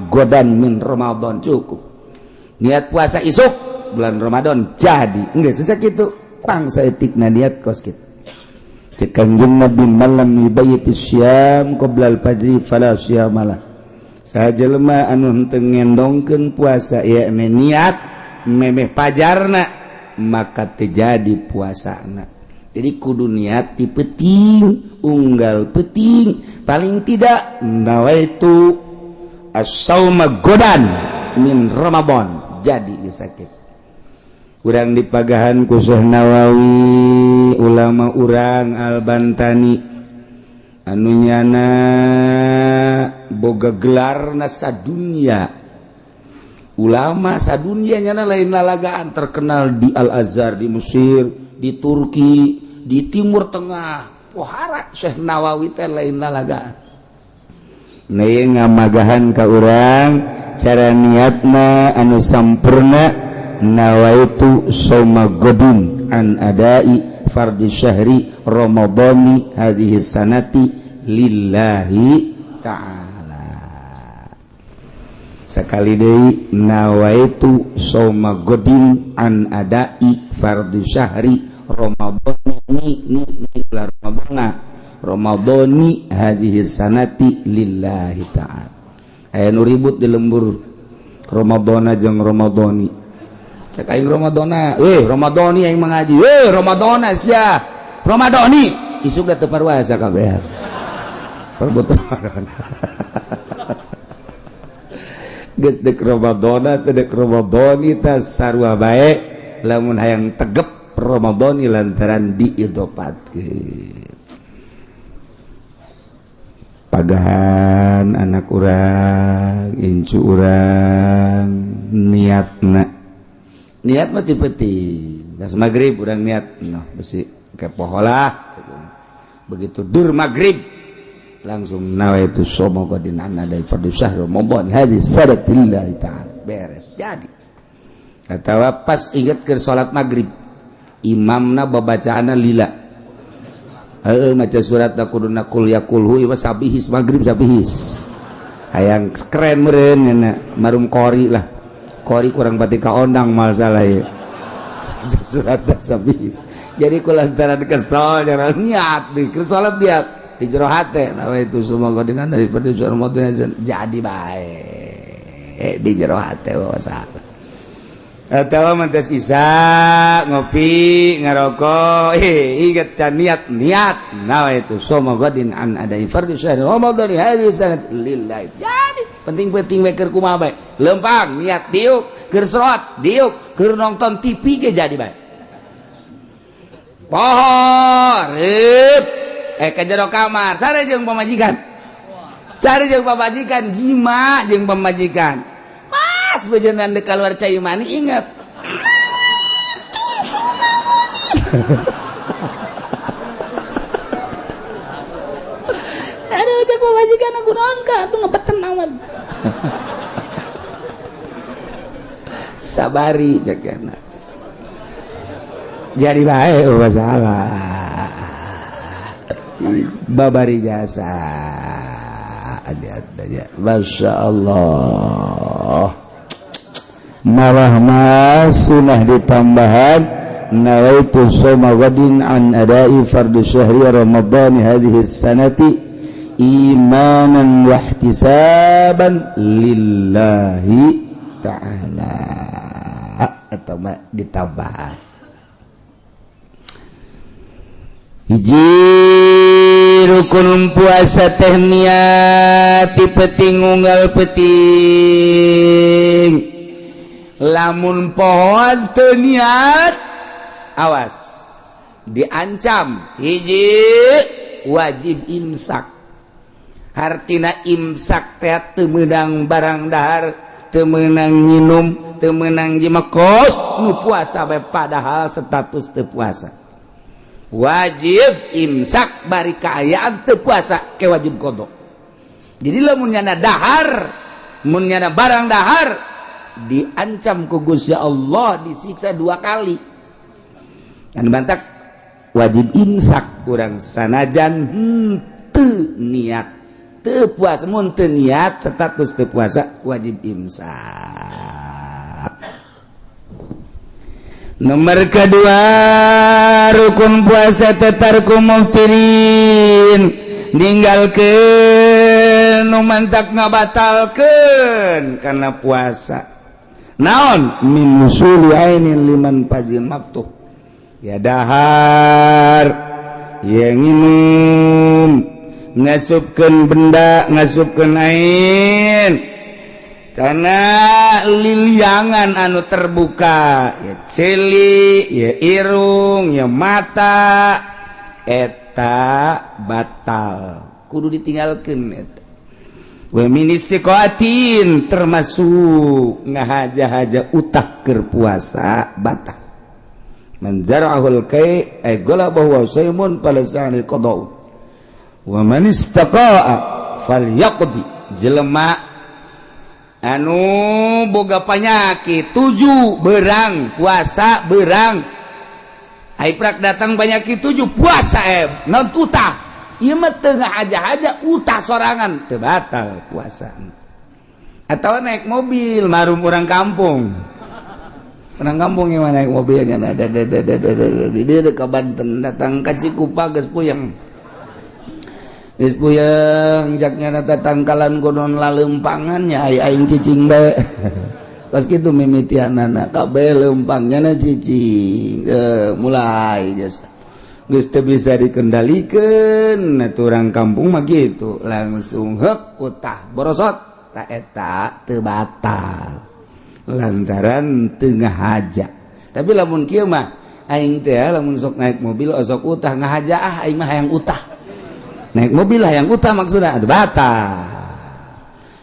godan min Ramadan cukup niat puasa isuk bulan Ramadan jadi enggak susah gitu pangsa etikna niat kos kitu cek Kanjeng Nabi malam yubayyiti syam qabla al-fajri fala syamalah sajelema anu henteu ngendongkeun puasa ya niat memeh pajarna maka terjadi puasana jadi kudu niat ti penting unggal penting paling tidak nawaitu as-sauma godan min Ramadan jadi sakit urang dipagahan ku Syekh Nawawi ulama urang Al-Bantani anu nyana boga gelarna sadunya ulama sadunya nyana lain lalagaan terkenal di Al-Azhar di Mesir di Turki di Timur Tengah pohara Syekh Nawawi teh lain lalagaan nah ngamagahan ka urang cara niatna anu sampurna nawaitu shoma godin an adai fardhi syahri ramadhani hadhihi sanati lillahi ta'ala sakali deui nawaitu shoma godin an adai fardhi syahri ramadhani ni bulan ramadhani hadhihi sanati lillahi ta'ala aya nu ribut di lembur Ramadana jeung Ramadhani cek aing Ramadana Ramadhani aing mengaji Ramadana sia Ramadhani isuk da teu parwasa kabeh perbutuhan geus dek Ramadan teh dek Ramadan teh sarua bae lamun hayang tegep Ramadan lantaran diidopatkeun pagahan anak urang incu urang niat mah penting gas maghrib urang niat besi ke poholah begitu dur maghrib langsung nawaitu somo godinana dari fardhu syahr Ramadan hadis sadaqillah ta'ala beres jadi atawa pas inget ke salat maghrib imamna babacaana lila maca surat kuduna kul yakulhu ieu sabihis maghrib sabihis hayang keren meureun nya marum qori lah qori kurang pati kaondang mal salah ieu surat sabihis jadi kulantaran kesal jangan niat di salat dia di jero hate nawaitu sumoga dengan dari fardhu Ramadan jadi bae di jero hate wasalah atawa mantes isa ngopi ngarokok ingat can niat nawaitu sumoga din an adai fardhu syahr Ramadan hadis sanad lillahi jadi penting-penting we keur kumaha bae lempang niat diuk keur salat diuk keur nonton TV ge jadi bae poho reup ke jero kamar sare jeung pamajikan jima jeung pamajikan pas bejeunna deuk kaluar cai mani ingat aduh cek pamajikan aku naon ka atuh ngepeten awan sabari cek kana jadi bae masalah babari jasa ada Masya Allah malah sunah ditambahan nawaitu soma ghadin an adai fardhu syahri Ramadan hadhihi sanati imanan wa ihtisaban lillahi ta'ala atau ditambah hiji rukun puasa teh niat peting unggal peting lamun pohon teu niat awas diancam hiji wajib imsak hartina imsak teh teu meunang barang dahar teu meunang nginum teu meunang jimakos nu puasa bae padahal status teu puasa wajib imsak bari kaayaan teu puasa ke wajib qada jadi lamun nyana dahar mun nyana barang dahar diancam ku Gusti Allah disiksa 2 kali kan bantak wajib imsak urang sanajan teu niat teu puasa mun teu niat status teu puasa wajib imsak. Nomor kedua rukun puasa tatarku muftirin ninggalkeun nu mantak ngabatalkeun karena puasa naon min usuli ainin liman fajil maktuh ya dahar ya nginum ngasupkeun benda ngasupkeun ain karena liliangan anu terbuka ya celi ya irung ya mata eta batal kudu ditinggalkeun eta wa min istiqatin termasuk ngahaja-haja utah keur puasa batal man zara'ahul kai ay galabahu saymun falasani qada'u wa man istaqa'a falyaqdi jelema anu boga panyakit 7 berang puasa berang haiprak datang penyakit 7 puasa non utah ieu mah teu ngahaja-haja utah sorangan teu batal puasa atawa naik mobil marum orang kampung yang naik mobilnya ada di dia ke Banten datang ka Cikupa geus puyeng geus puyeng jaknya nata tangkalan gunung lalempangannya aing cicing bae pas kitu mimitianana kabeh leumpangnya cicing mulai geus geus teu bisa dikendalikeun orang kampung mah gitu langsung heuk utah borosot ta eta teu batal lantaran teu ngahaja. Tapi lamun kieu mah aing teh lamun sok naik mobil sok utah ngahaja aing mah hayang utah naik mobil hayang utah maksudna batal.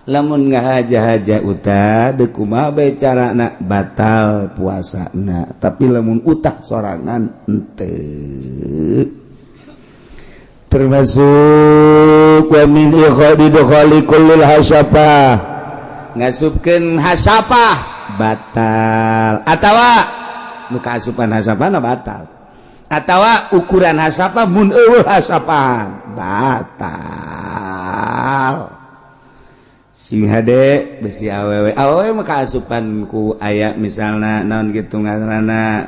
Lamun ngahaja-haja utah deuk kumaha bae carana batal puasana, tapi lamun utah sorangan henteu. Termasuk wa min ikhadi kullil hasafah ngasupkeun hasafah batal atawa nu kaasupan hasafana batal atawa ukuran hasafah mun eueuh hasapahan batal. Sing hade besi awewe mah kaasupan ku aya misalna naon kitu ngaranna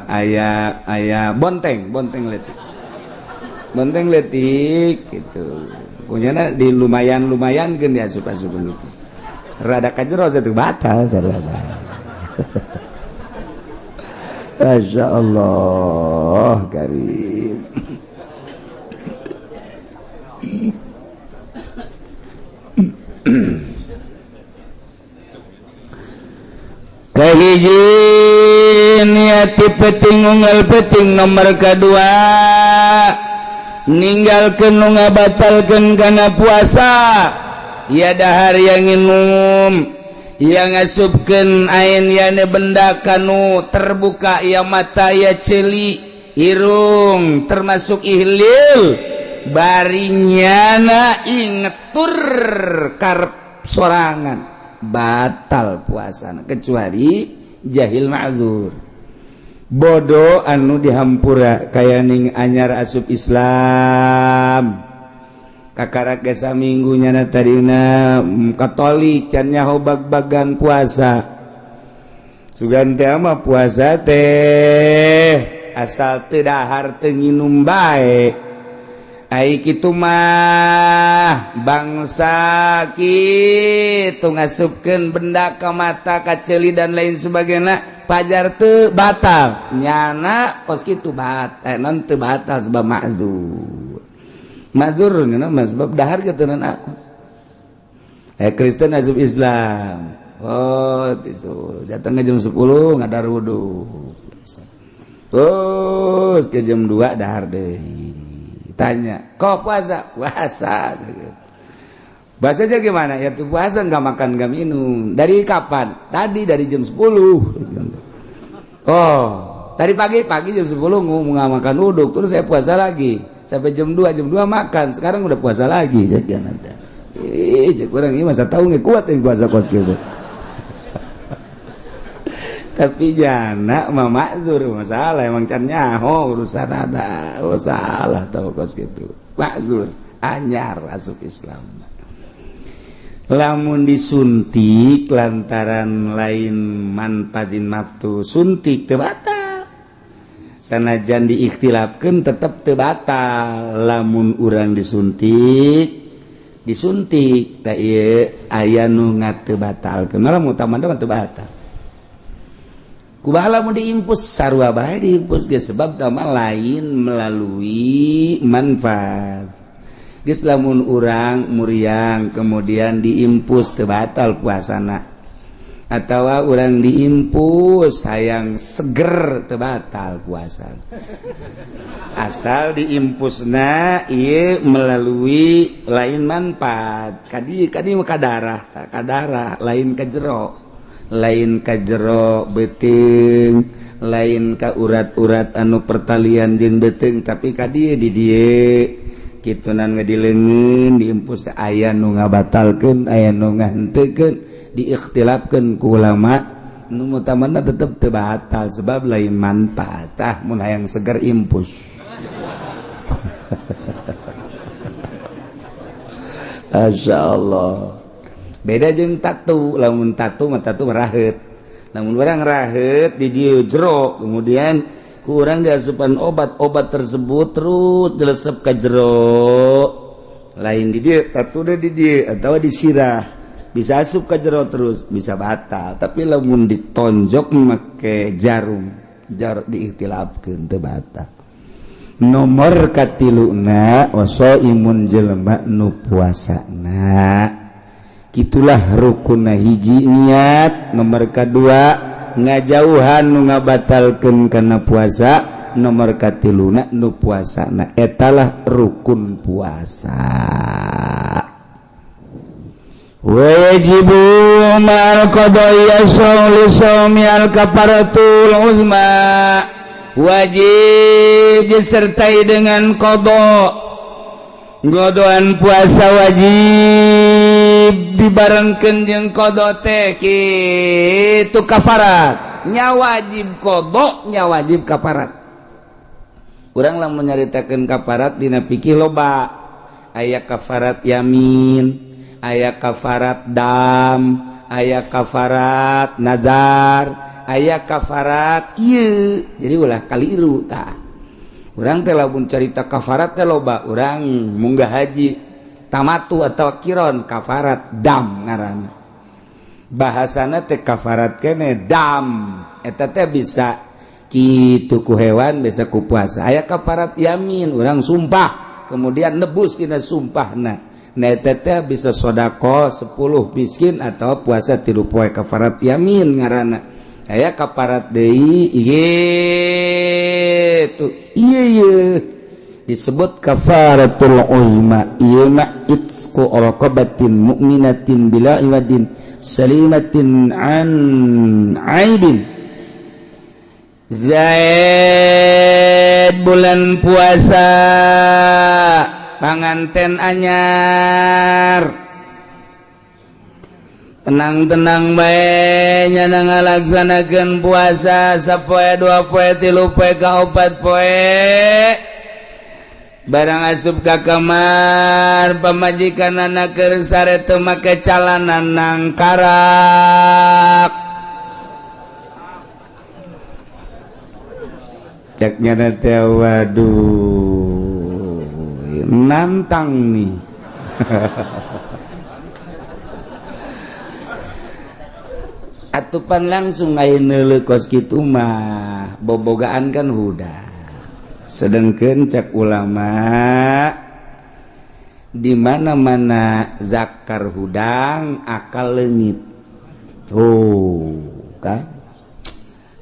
aya bonteng letik gitu kunyana di lumayan-lumayankeun dia asup-asup gitu rada kajero satu batal sarua. Masyaallah karim. Kahiji niati peting unggal peting nomor kedua ninggalkeun nu ngabatalkeun kana puasa ya dahar yang nginum yang ngasupkeun ain yana benda kanu terbuka ya mata ya celi irung termasuk ihlil barinyana ingetur karep sorangan batal puasana kecuali jahil ma'dzur bodoh anu dihampura kaya ning anyar asup Islam kakarak gesa minggu nyana tadina Katolik can nyaho bag-bagan puasa sugan teh mah puasa teh asal teu dahar teu nginum bae ai kitu mah bangsa kitu ngasupkeun benda ka mata ka ceuli dan lain sebagainya pajar teu batal nyana kos kitu batal non teu batal sebab ma'dzur mah sebab dahar geuteun aku Kristen asup Islam tisu datang ke jam 10 ngadar wudu terus ke jam 2 dahar deui tanya kok puasa bahasanya gimana ya tuh puasa nggak makan nggak minum dari kapan tadi dari jam 10 tadi pagi jam 10 nggak makan uduk terus saya puasa lagi sampai jam 2 makan sekarang udah puasa lagi jadi ada cek orang ini masa tahu nggak kuat yang puasa kos gitu. Tapi jana ma'dzur masalah emang can nyaho urusan ada salah tau kos gitu ma'dzur anyar asup Islam lamun disuntik lantaran lain manfatin naftu suntik teu batal sanajan diikhtilafkeun tetep teu batal lamun urang disuntik da ieu aya nu ngateu batalkeun lamun utamana teu batal kubaha lamun diimpus sarua bae diimpus geus sebab tama lain melalui manfaat geus lamun urang muriang kemudian diimpus teu batal puasana atawa urang diimpus hayang seger teu batal puasa asal diimpusna ieu melalui lain manfaat kadi mah kadarah lain ka jero lain ka jero beuteung lain ka urat-urat anu pertalian jeung beuteung tapi ka dieu di dieu kitunan ngadileungeun diimpus teh aya nu ngabatalkeun aya nu ngahenteukeun diikhtilafkeun ku ulama nu utamana tetep teu batal sebab lain manfaat mun hayang seger impus masyaallah beda jeung tatu lamun tatu mah tatu raheut namun orang raheut di dieu jero kemudian ku urang diasupan obat tersebut terus dilesep ka jero lain di dieu tatu da di dieu atawa disirah bisa asup ka jero terus bisa batal tapi lamun ditonjok make jarum diikhtilafkeun teu batal nomor katiluna wasaimun jelema nu puasana. Itulah rukunna hiji niat, nomor kedua ngajauhan nu ngabatalkeun kana puasa, nomor katiluna nu puasana. Etalah rukun puasa. Wajibu mal qadaya shaumi al kafaratul uzma. Wajib disertai dengan godoan puasa wajib dibarengkeun jeung qada teh kitu kafarat. Nya wajib qada, nya wajib kafarat. Urang lamun nyaritakeun kafarat dina fikih loba. Aya kafarat yamin, aya kafarat dam, aya kafarat nazar, aya kafarat ieu. Jadi ulah kaliru tah. Urang teh lamun carita kafarat teh loba, urang munggah haji tamatu atau kiron kafarat dam ngaranna. Bahasana teh kafarat kene dam. Eta teh bisa kitu ku hewan, bisa ku puasa. Aya kafarat yamin, urang sumpah kemudian nebus tina sumpahna. Nah eta teh bisa sedekah 10 miskin atau puasa 3 poe kafarat yamin ngaranna. Aya kafarat deui itu iya disebut kafaratul uzma. Ieu mah itsqu raqabatin mu'minatin bila iwadin salimatin an aibin. Zaid bulan puasa panganten anyar tenang-tenang bae nyana ngalaksanakeun puasa sapoe 2 poe 3 poe ka 4 poe barang asup ka kamar pamajikanana keur sare teu make calana nang karak cek nyana teh waduh nantang nih. Atupan langsung ngain neuleuh kitu mah bobogaan kan huda. Sedengkeun cek ulama di mana-mana zakar hudang akal leungit. Oh, kan?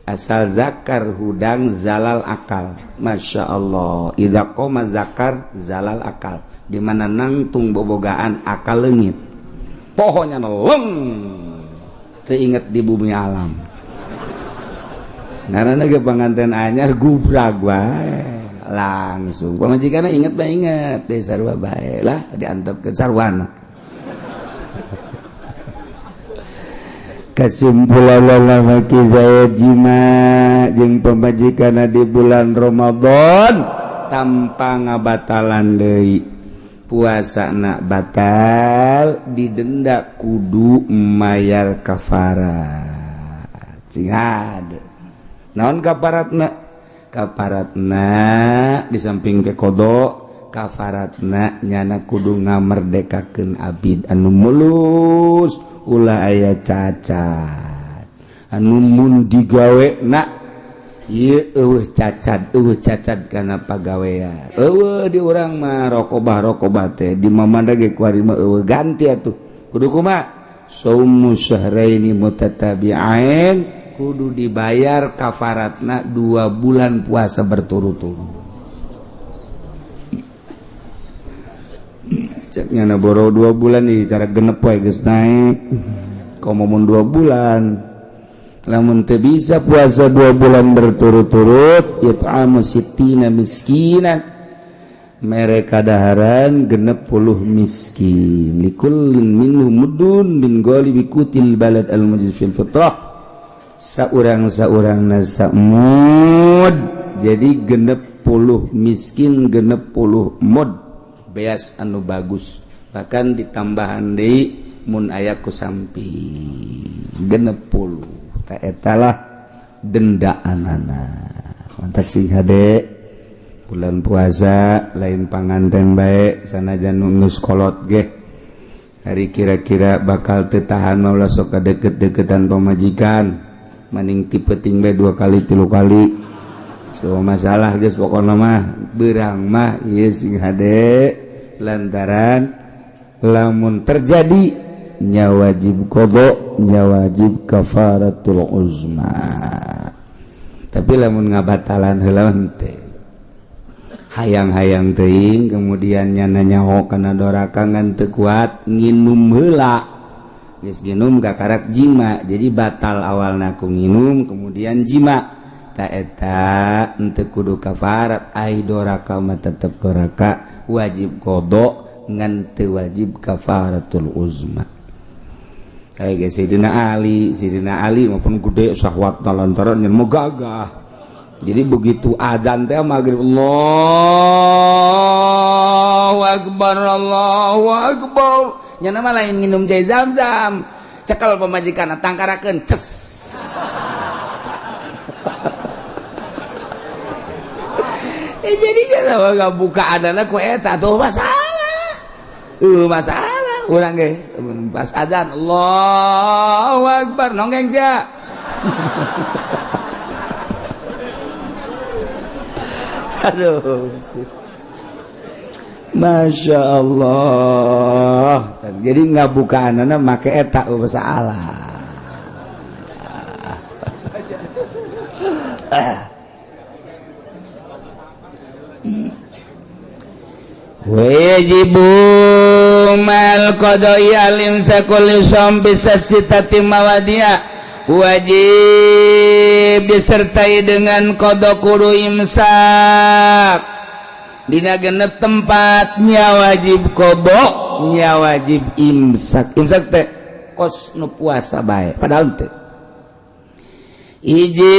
Asal zakar hudang zalal akal. Masya Allah. Idza qoma zakar zalal akal. Di mana nangtung bobogaan akal leungit. Pohonnya leng. Teringat di bumi alam. Karena ge panganten anyar gubrag wae langsung. Pamajikanna inget bae inget deui sarua bae lah diantepkeun sarwana. Kesimpulan ulama Ki Zaid jima jeung pamajikanna di bulan Ramadan tanpa ngabatalan deui. Puasana batal didenda kudu mayar kafarat. Cing hade. Naon kafaratna? Kafaratna di samping ke qada, kafaratna nyana kudu ngamerdekakeun abid anu mulus ulah aya cacat. Anu mun digawena ieu cacat kana pagawean. Eueuh di urang mah rokobah teh di mamanda ge kuari mah eueuh ganti atuh. Kudu kumaha? Shaumu syahraini mutatabi'ain, kudu dibayar kafaratna 2 bulan puasa berturut-turut. Cek nyana boro 2 bulan ieu cara genep wae geus naik. Komo mun 2 bulan lamun teu bisa puasa 2 bulan berturut-turut it'amu sittina miskinan mereka daharan 60 miskin likullin minhum muddun min ghalibi kutil balad al-mujid fil fitrah saurang-saurang mud jadi 60 miskin 60 mud beas anu bagus bahkan ditambahan deui mun aya ku samping 60 etalah dendaanana. Mantap sih hade bulan puasa lain panganten bae sanajan geus kolot ge hari kira-kira bakal teu tahan maulah sok kadeukeut-deuketan pamajikan maning tipe ting bae 2 kali 3 kali masalah guys pokoknya mah berang mah ieu sing hade lantaran lamun terjadi nya wajib qada nya wajib kafaratul uzma tapi lamun ngabatalan heula teh hayang-hayang teuing kemudian nyana nyaho kana doraka ngan teu kuat nginum heula geus nginum gakarak jima jadi batal awalna ku nginum kemudian jima ta eta henteu kudu kafarat ai doraka mah tetep doraka wajib qada ngan teu wajib kafaratul uzma kayak ge Sidina Ali maupun gede syahwat lantaran nyen mau gagah jadi begitu azan teh maghrib Allahu akbar nya mah lain minum jai Zam-Zam cekel pamajikanna tangkarakeun ces jadi jangan nggak buka adana ku eta tuh masalah urang ge pas azan Allahu akbar nonggeng sia aduh Masya Allah jadi nggak buka anana make eta masalah wajibu mal qadai alim sakul som bisa sitati mawadia wajib disertai dengan qada kudu imsak dina genep tempatnya wajib qada nya wajib imsak teh kos nu puasa bae padahal teh iji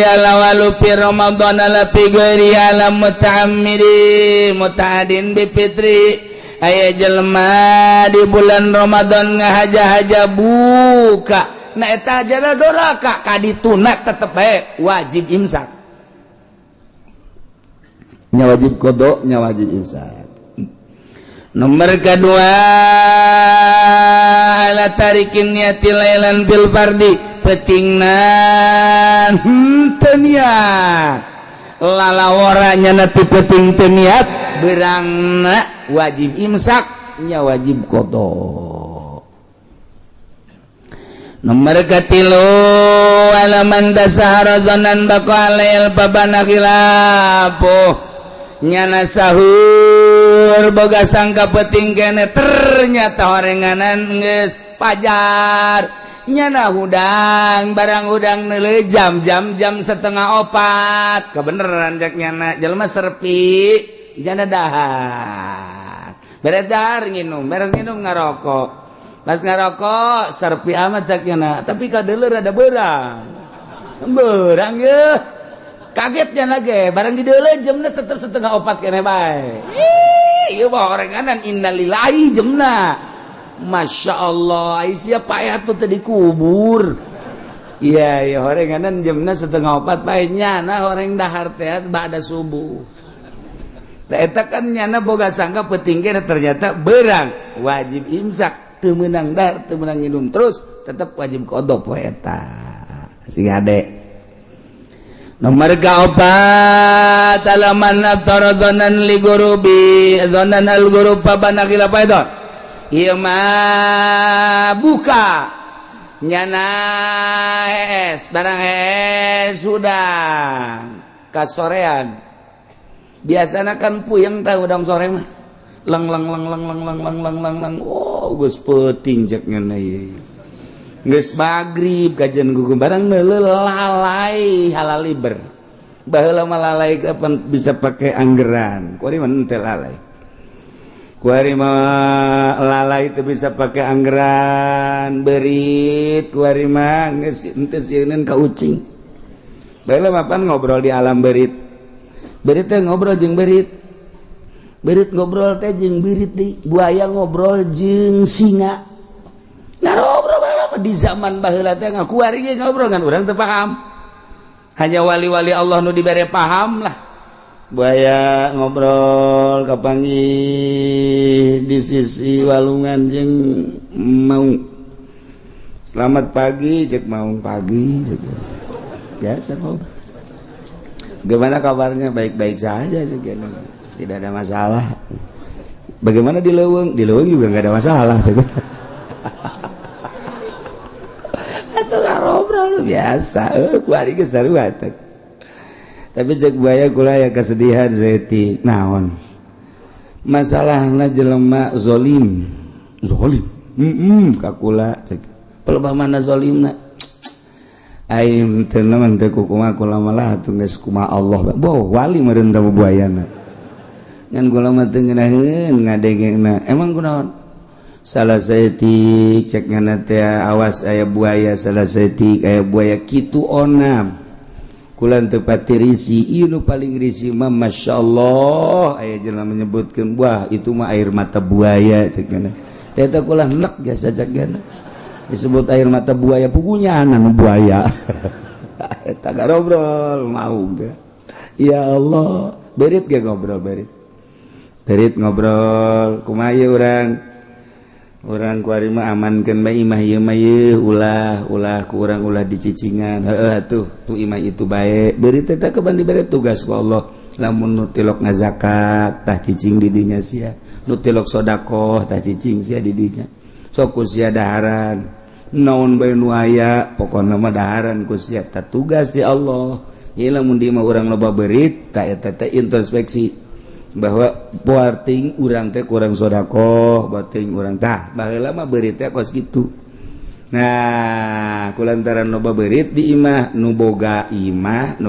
ala walu fi Ramadan ala fi ghairi ala muta'ammidi muta'adin bi fitri aya jelema di bulan Ramadan ngahaja-haja buka na eta jana doraka kadituna tetep bae wajib imsak nya wajib qada nya wajib imsak nomor kedua ala tarikin niati lailan bil fardi petingna teu niat lalaworanya nati peting teu niat berangna wajib imsak nya wajib qada nomor katilu alaman dasahara zanan baqa alail babana khilafu nyana sahur boga sangka peting kene ternyata horenganan geus pajar nyana hudang barang hudang neuleuh jam 3:30 kebeneran jak nyana jelema serpi jana dahar beres dahar nginum beres nginum ngarokok pas ngarokok serpi amat jak nyana tapi kadeuleur ada beurang ye kagetnya lagi barang di deuleuh jemna tetep 3:30 keneh bae ieu mah horenganan innalillahi jemna Masya Allah sia payah tuh tadi kubur iya horenganan jemna 3:30 bae nyana horeng dahar teh ba'da subuh eta kan nyana boga sangka peuting ge ternyata beurang wajib imsak teu meunang dahar teu meunang nginum terus tetep wajib qada poe eta sing ade nomor kaopat alaman aftara dhannan li gurubi dhannan al gurub pabana khila paidon ieu mah buka nyana hees barang hees udang kasorean biasana kan puyeng tah udang sore mah leng oh geus peuting cek ngana ieu geus magrib kajian gugu barang neuleuh lalai halal liber baheula mah lalai kapan bisa pakai anggeran kuari mah teu lalai kuari mah lalai teu bisa pakai anggeran berit kuari mah geus teu sieun ka ucing baheula mah pan ngobrol di alam berit teh ngobrol jeung berit ngobrol teh jeung berit deui buaya ngobrol jeung singa ngarobrol di zaman baheula teh ngakuari ge ngobrol ngan urang teu paham hanya wali-wali Allah nu dibere paham lah buaya ngobrol kapanggih di sisi walungan jeung maung selamat pagi cek maung pagi cek biasa ngobrol Gimana kabarnya? Baik-baik saja segala. Tidak ada masalah. Bagaimana di Leuweung? Di Leuweung juga nggak ada masalah segala. Atau ngobrol biasa. Kuari geus sarua teh. Tapi cek buaya kula ya kesedihan zeti naon. Masalahna jelema zalim. Zalim. Kakula cek. Pelebah mana zalimna? Aing teu naon teu kumaha kula malah atuh geus kumaha Allah. Boh wali meureun teh buayana. Ngan kula mah teu ngeunaheun ngadengengna. Emang kunaon? Salah saeutik cek ngana teh awas aya buaya salah saeutik aya buaya kitu onam. Kula teu pati risi, ieu nu paling risi mah masyaallah aya jelema menyebutkeun wah itu mah air mata buaya cek ngana. Teh teh kula nek jasa cek ngana. Disebut air mata buaya pugunya anu buaya. Eta ngobrol mau ge. Ya Allah, berit ge ngobrol berit. Berit ngobrol kumaha ieu urang? Urang kuari mah amankeun bae imah ieu mah ieu ulah ku urang ulah dicicingan. Heueuh atuh tu imah itu bae. Berit eta keban dibere tugas ku Allah. Lamun nu tilok ngazakat tah cicing di dinya sia. Nu tilok sedekah tah cicing sia di dinya. Sok ku sia daharan. Naon bae nu aya pokona mah daharan ku sia tah tugas di Allah. Ieu lamun di mah urang loba berit tah eta teh introspeksi bahwa poarting urang teh kurang sedekah, bating urang tah baheula mah berit teh kos kitu. Nah, kulantaran loba berit di imah nu boga imah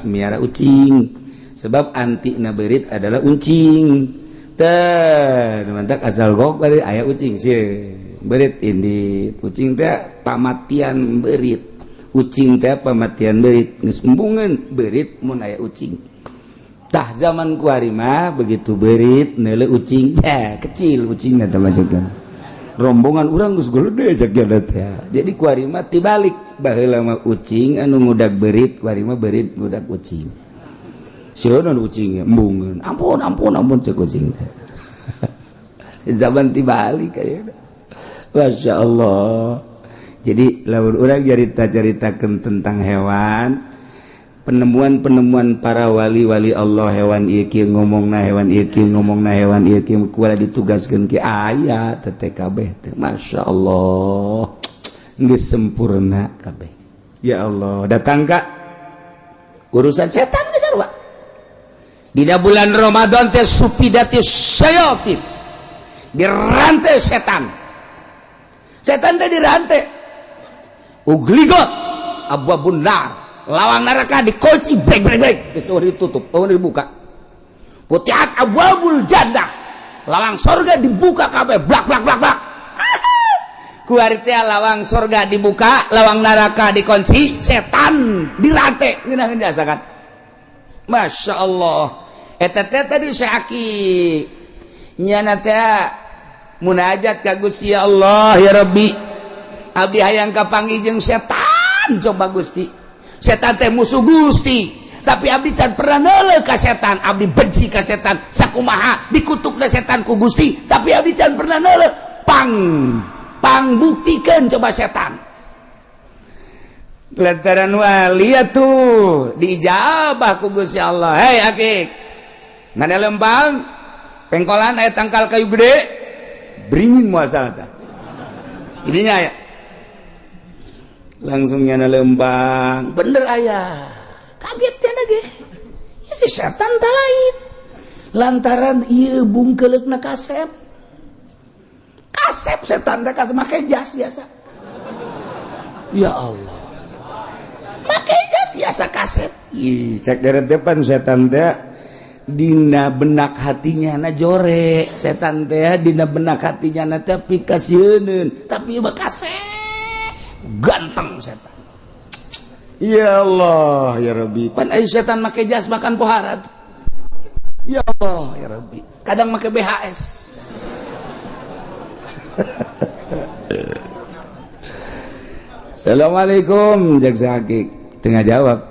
miara ucing. Sebab antina berit adalah uncing. Teh, mantak asal gok bari aya ucing sih. Berit ini ucing teh pamatian berit. Ucing teh pamatian berit. Geus embungeun berit mun aya ucing. Tah zaman kuari mah begitu berit neule ucing kecil ucingna teh majegan. Rombongan urang geus gede jagana teh. Jadi kuari mah tibalik baheula mah ucing anu ngudag berit, kuari mah berit ngudag ucing. Sieun ucing embungeun. Ampun cek ucing teh. Zaman tibalik aya. Masya Allah. Jadi lamun urang ceritakeun tentang hewan, penemuan para wali-wali Allah hewan ieu kieu ngomongna hewan ieu kieu ngomongna hewan ieu kieu kuala ditugaskeun ki aya teh kabeh teh. Masya Allah. Geus sempurna kabeh. Ya Allah, datang ka urusan setan geus sarua. Dina bulan Ramadan teh supidatis syayatin. Dirantai setan. Setan teh dirantai. Ugligot abwabun nar. Lawang neraka dikunci brek geus ditutup, dibuka. Putihat abwabul jannah. Lawang surga dibuka kabeh blak. Ku ari teh lawang surga dibuka, lawang neraka dikunci, setan dirantai. Ngeunaheun diasakan. Masya Allah. Eta teh tadi syaki. Nyana teh munajat ka Gusti Allah, ya Rabbi. Abdi hayang kapanggih jeung setan, coba Gusti. Setan teh musuh Gusti, tapi abdi can pernah neuleuh ka setan. Abdi benci ka setan sakumaha dikutukna setan ku Gusti, tapi abdi can pernah neuleuh. Pang buktikeun coba setan. Lantaran wali atuh diijabah ku Gusti Allah. Hei akik, ngana lempang pengkolan aya tangkal kayu gede, beringin moal salata. Ininya aya. Langsung nyana lempang, bener aya. Kaget cenah ge. Ya si setan teh lain. Lantaran ieu bungkeleukna kasep. Kasep setan teh kasep make jas biasa. Ya Allah. Make jas biasa kasep. Ih, cek deret depan setan teh dina benak hatinya na jore. Setan teh dina benak hatinya na teh pikasieun, tapi ieu kasep. Ganteng setan. Ya Allah, ya Rabbi. Pan aya setan make jas makan pohara. Ya Allah, ya Rabbi. Kadang make BHS. Assalamualaikum, jak sakik. Tengah jawab.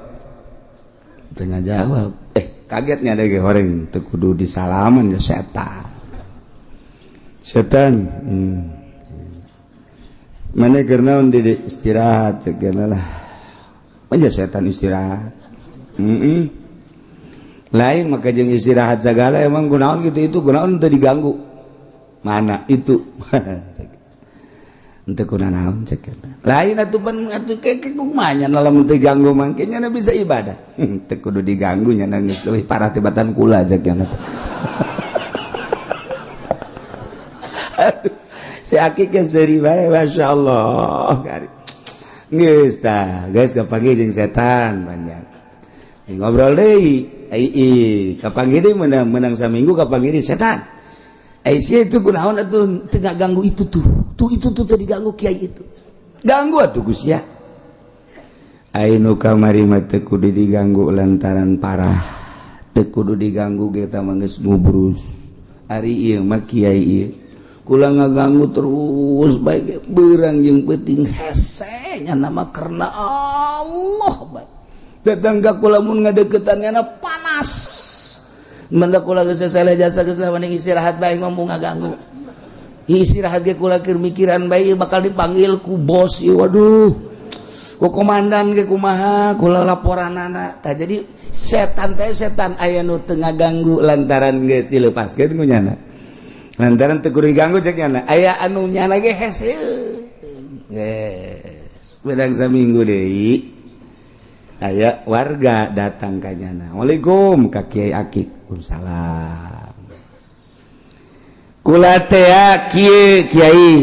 Kagetnya ada ge horeng teu kudu disalaman ya setan. Setan. Mana karena istirahat segala lah. Aja setan istirahat. lain maka jeung istirahat segala emang gunaon gitu itu gunaon teu diganggu mana itu ente kunaon cek lain atuh pan atuh keke kumaha nya lamun teu diganggu mangke nya bisa ibadah teu kudu diganggu nya geus leuwih parah tibatan kula cek nya si Akik ge seuri bae masyaallah geus tah geus kapanggih jeung setan banyak ngobrol deui kapanggih deui menang saminggu kapanggih deui setan sia itu kunaon atuh teu ganggu itu tuh itu teu diganggu kiai itu ganggu atuh Gus ya anu kamari mah teu kudu diganggu lantaran parah teu kudu diganggu ge tah mah geus ngubrus ari ieu mah kiai ieu kula ngaganggu terus baik beurang jeung penting hese nya nama karena Allah baik datang ka kula mun ngadeukeutannya panas manda kula geus selesai jasa geus lawan istirahat bae mampu ngaganggu istirahat ge kula keur mikiran bae bakal dipanggil ku bos ieu waduh ku komandan ge kumaha kula laporanana tah jadi setan teh setan aya nu teu ngaganggu lantaran geus dileupaskeun ku nyana lantaran teu kudu diganggu cek nyana aya anu nyana ge hese geus bedang saminggu deui aya warga datang ka nyana Waalaikum ka Kiai Akik Waalaikumsalam kula teh kiai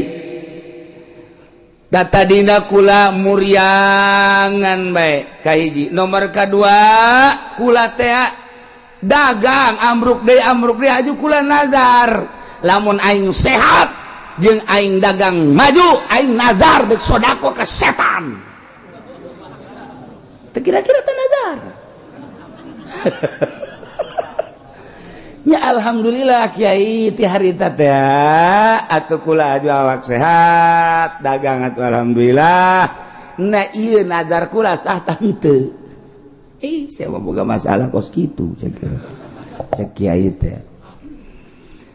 datadina kula muryangan bae ka hiji nomor kadua kula teh dagang amruk deui aju kula nazar lamun aing sehat jeung aing dagang maju aing nazar dek sodako ke setan teu kira-kira teh nazar nya alhamdulillah kiai ti harita teh atuh kula aju awak sehat dagang atuh alhamdulillah na ieu nazar kula sah tah henteu saya mah boga masalah kos kitu cek kiai teh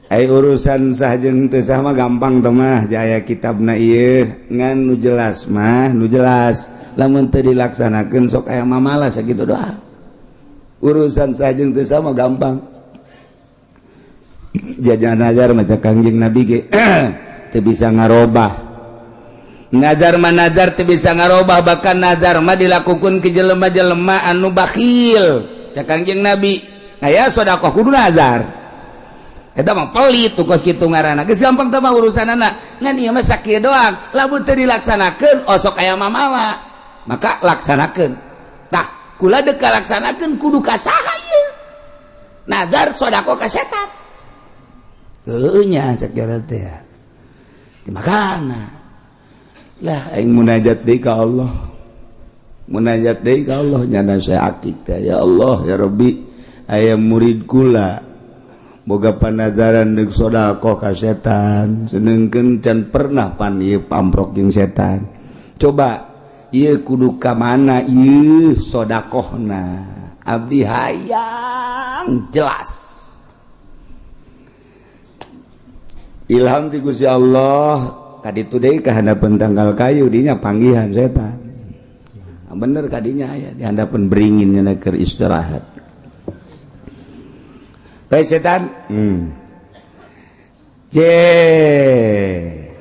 ai urusan sah jeung teu sah mah gampang teh mah jaya kitabna ieu ngan nu jelas mah nu jelas lamun teu dilaksanakeun sok aya mamalas sakitu doa urusan sah jeung teu sah mah gampang jajan nazar maca Kangjeng Nabi ge teu bisa ngarobah nazar mah nazar teu bisa ngarobah bahkan nazar mah dilakukeun ke jelema-jelema anu bakhil cak Kangjeng Nabi aya sedekah kudu nazar eta mah pelit tuh kos kitu ngaranna geus gampang teh mah urusanana ngan ieu mah sakieu doang lamun teu dilaksanakeun osok aya mamawa maka laksanakeun tah kula deuk kalaksanakeun kudu ka saha ieu nazar sedekah ka setan heuh nya cak jara teh di makana lah aing munajat deui ka Allah munajat deui ka Allah nyana saya Akik teh ya Allah ya Rabbi aya murid kula boga panazaran deuk sedekah ka setan senengkeun can pernah pan ieu pamprok jeung setan coba ieu kudu ka mana ieu sedekahna abdi hayang jelas ilham ti Gusti Allah kaditu deui ka handapeun tanggal kayu dinya panggihan setan bener kadinya aya di handapeun beringin nya keur istirahat setan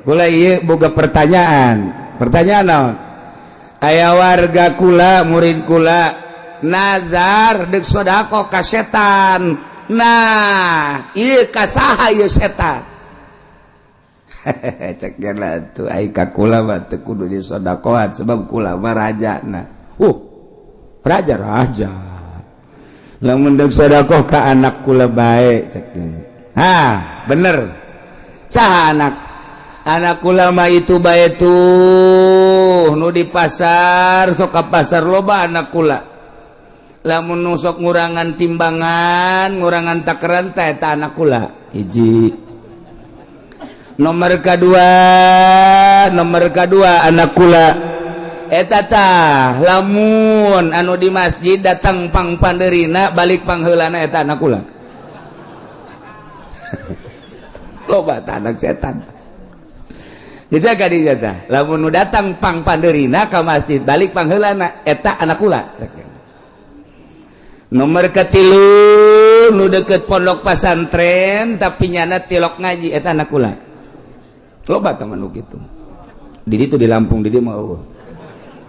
kula ieu boga pertanyaan naon aya warga kula murid kula nazar deuk sedekah ka setan nah ieu ka saha ieu setan cek gana tuh ai ka kula mah teu kudu disedekahan sebab kula mah rajana raja lamun deuk sedekah ka anak kula bae cek bener saha anak kula mah itu bae tuh nu di pasar sok ka pasar loba anak kula lamun nu sok ngurangan timbangan ngurangan takaran teh eta anak kula hiji nomor kedua anak kula eta tah lamun anu di masjid datang pang pandeurina balik pangheulana eta anak kula loba tah anak setan bisa ka dinya tah lamun nu datang pang pandeurina ka masjid balik pangheulana eta anak kula nomor katilu lu deket pondok pesantren tapi nyana tilok ngaji eta anak kula loba teman nu kitu di ditu di Lampung di dieu mah eueuh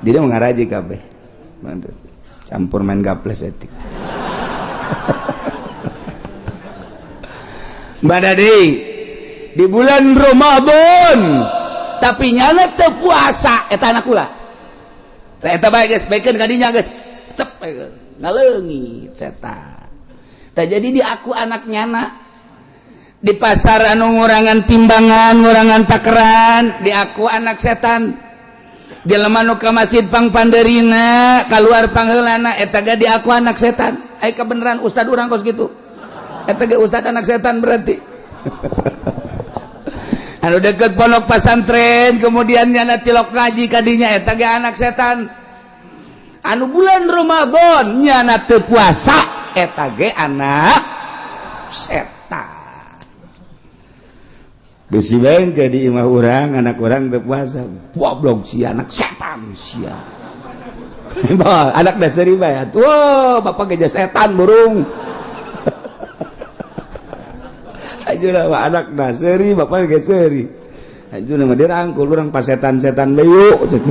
di dieu ngaraji kabeh mantep campur main gaples etik badadi di bulan Ramadan tapi nyana teu puasa eta anak kula eta bae geus baikeun ka dinya geus tep ngaleungit setan tah jadi di aku anak nyana di pasar anu ngurangan timbangan ngurangan takeran di aku anak setan jelema nu ka masjid pangpandeurina kaluar pangheulana eta ge di aku anak setan ai kebenaran ustad urang kos kitu eta ge ustad anak setan berarti anu deket pondok pesantren kemudian nyana tilok ngaji kadinya eta ge anak setan anu bulan Ramadan nyana teu puasa eta ge anak setan geus bae jadi imah urang anak urang teu puasa goblok si anak setan sia anak dasari bae atuh bapak geus setan burung ayeuna mah anak dasari bapak geus seuri ayeuna mah dirangkul urang pasetan-setan bae yuk ceuk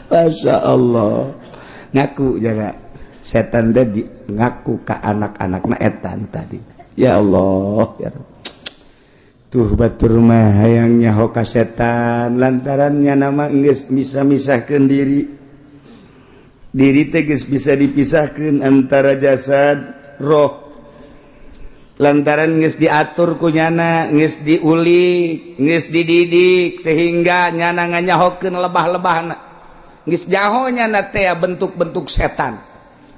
Masya Allah ngaku jaga setan tadi ngaku ke anak-anakna etan tadi ya Allah ya tuh batur mah hayang nyaho ka setan lantarannya nama geus bisa misahkeun diri teh geus bisa dipisahkeun antara jasad roh lantaran geus diatur ku nyana geus diulik geus dididik sehingga nyana nganyahokeun lebah-lebahna geus jahonya na teh bentuk-bentuk setan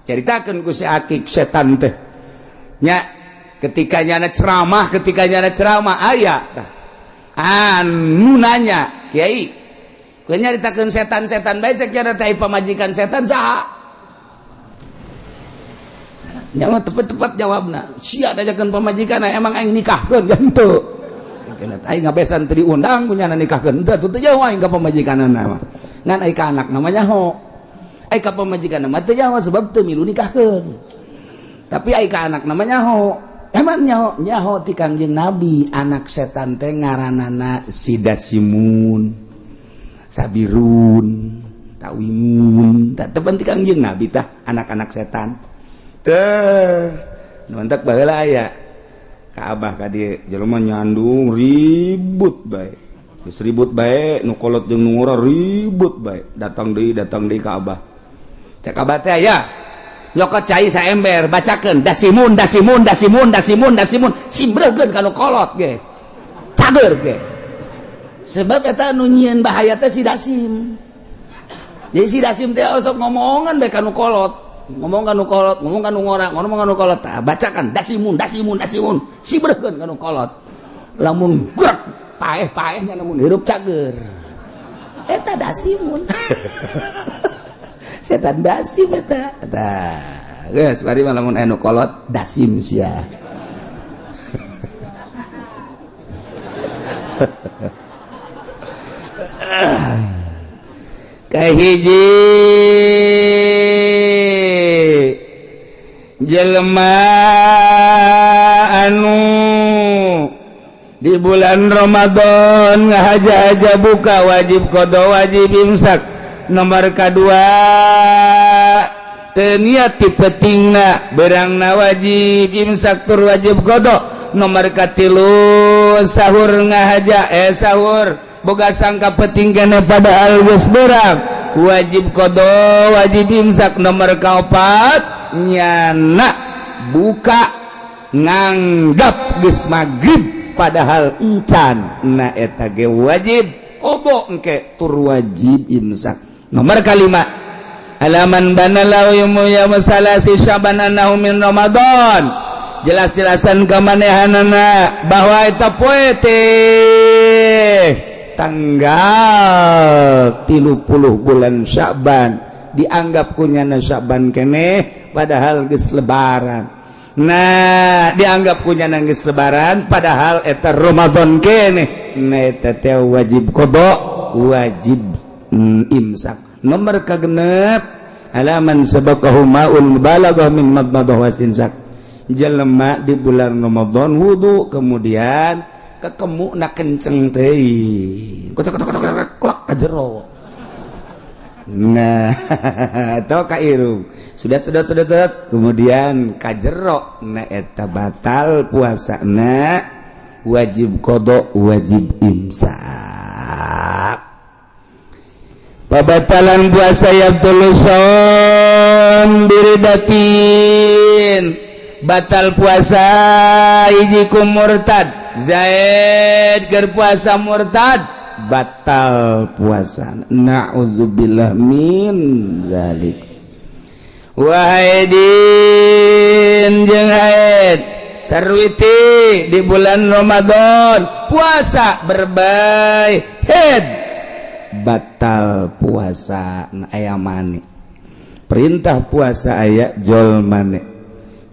caritakeun ku si Akik setan teh nya ketika nyana ceramah aya tah anu nanya kiai ku nyaritakeun setan-setan bae cek nya teh pamajikan setan saha nya mah tepat-tepat jawabna sia dajakeun pamajikan emang aing nikahkeun ya henteu aing ngabesan teu diundang ku nyana nikahkeun henteu teu jauh aing ka pamajikanana mah ngan ai ka anak namanya ho ai ka pamajikan mah teu nyaho sebab teu milu nikahkeun tapi ai ka anak namanya ho emang nyaho ti Kangjeng Nabi anak setan teh ngaranana Sidasimun Sabirun Tawimun tah teu ti Kangjeng Nabi tah anak-anak setan teh nu entek baheula aya ka abah ka dieu jelema nyandung ribut bae geus ribut bae nu kolot jeung nu ngora ribut bae datang deui ka abah cek abah teh aya nyokot cai saember bacakeun dasimun simbreukeun ka nu kolot ge cager ge sebab eta nu nyieun bahaya teh si dasim jadi si dasim teh sok ngomongan bae ka nu kolot ngomong ka nu ngora ngomong ka nu kolot bacakan dasimun simbreukeun ka nu kolot lamun gurak paeh-paehnya namun hirup cager eta dasimun setan dasim eta geus bari mah lamun anu kolot dasim sia kahiji jelema anu di bulan Ramadan ngahaja-haja buka wajib qada wajib imsak nomor kedua teu niat ti pentingna beurangna wajib imsak tur wajib qada nomor katilu sahur ngahaja sahur boga sangka penting keneh padahal geus beurang wajib qada wajib imsak nomor kaopat nyana buka nganggap geus maghrib padahal encan na eta ge wajib qada engke tur wajib imsak nomor kalima alaman banalau ya masalasi syabanahu min Ramadan jelas-jelasan kamanehanana bahwa eta poe teh tanggal 30 bulan Sya'ban dianggap kunyana Sya'ban keneh padahal geus lebaran. Nah dianggap kunyana geus lebaran padahal eta Ramadan keneh nah eta teh wajib qada wajib imsak. Nomor kagenep alaman sabaqahu ma'ul mubalaghah min madmadah wasinsak jelema di bulan Ramadan wudu kemudian kekemukna kenceng teuing klak ka jero nah atau ka irung sudah kemudian ka jero na eta batal puasana wajib qada wajib imsak pabatalan puasa yabtuluson biridatin batal puasa hiji ku murtad Zaid keur puasa murtad batal puasa naudzubillah min zalik wahidin jeung haid sarwiti di bulan Ramadan puasa berbay haid batal puasa aya mani perintah puasa aya jol mani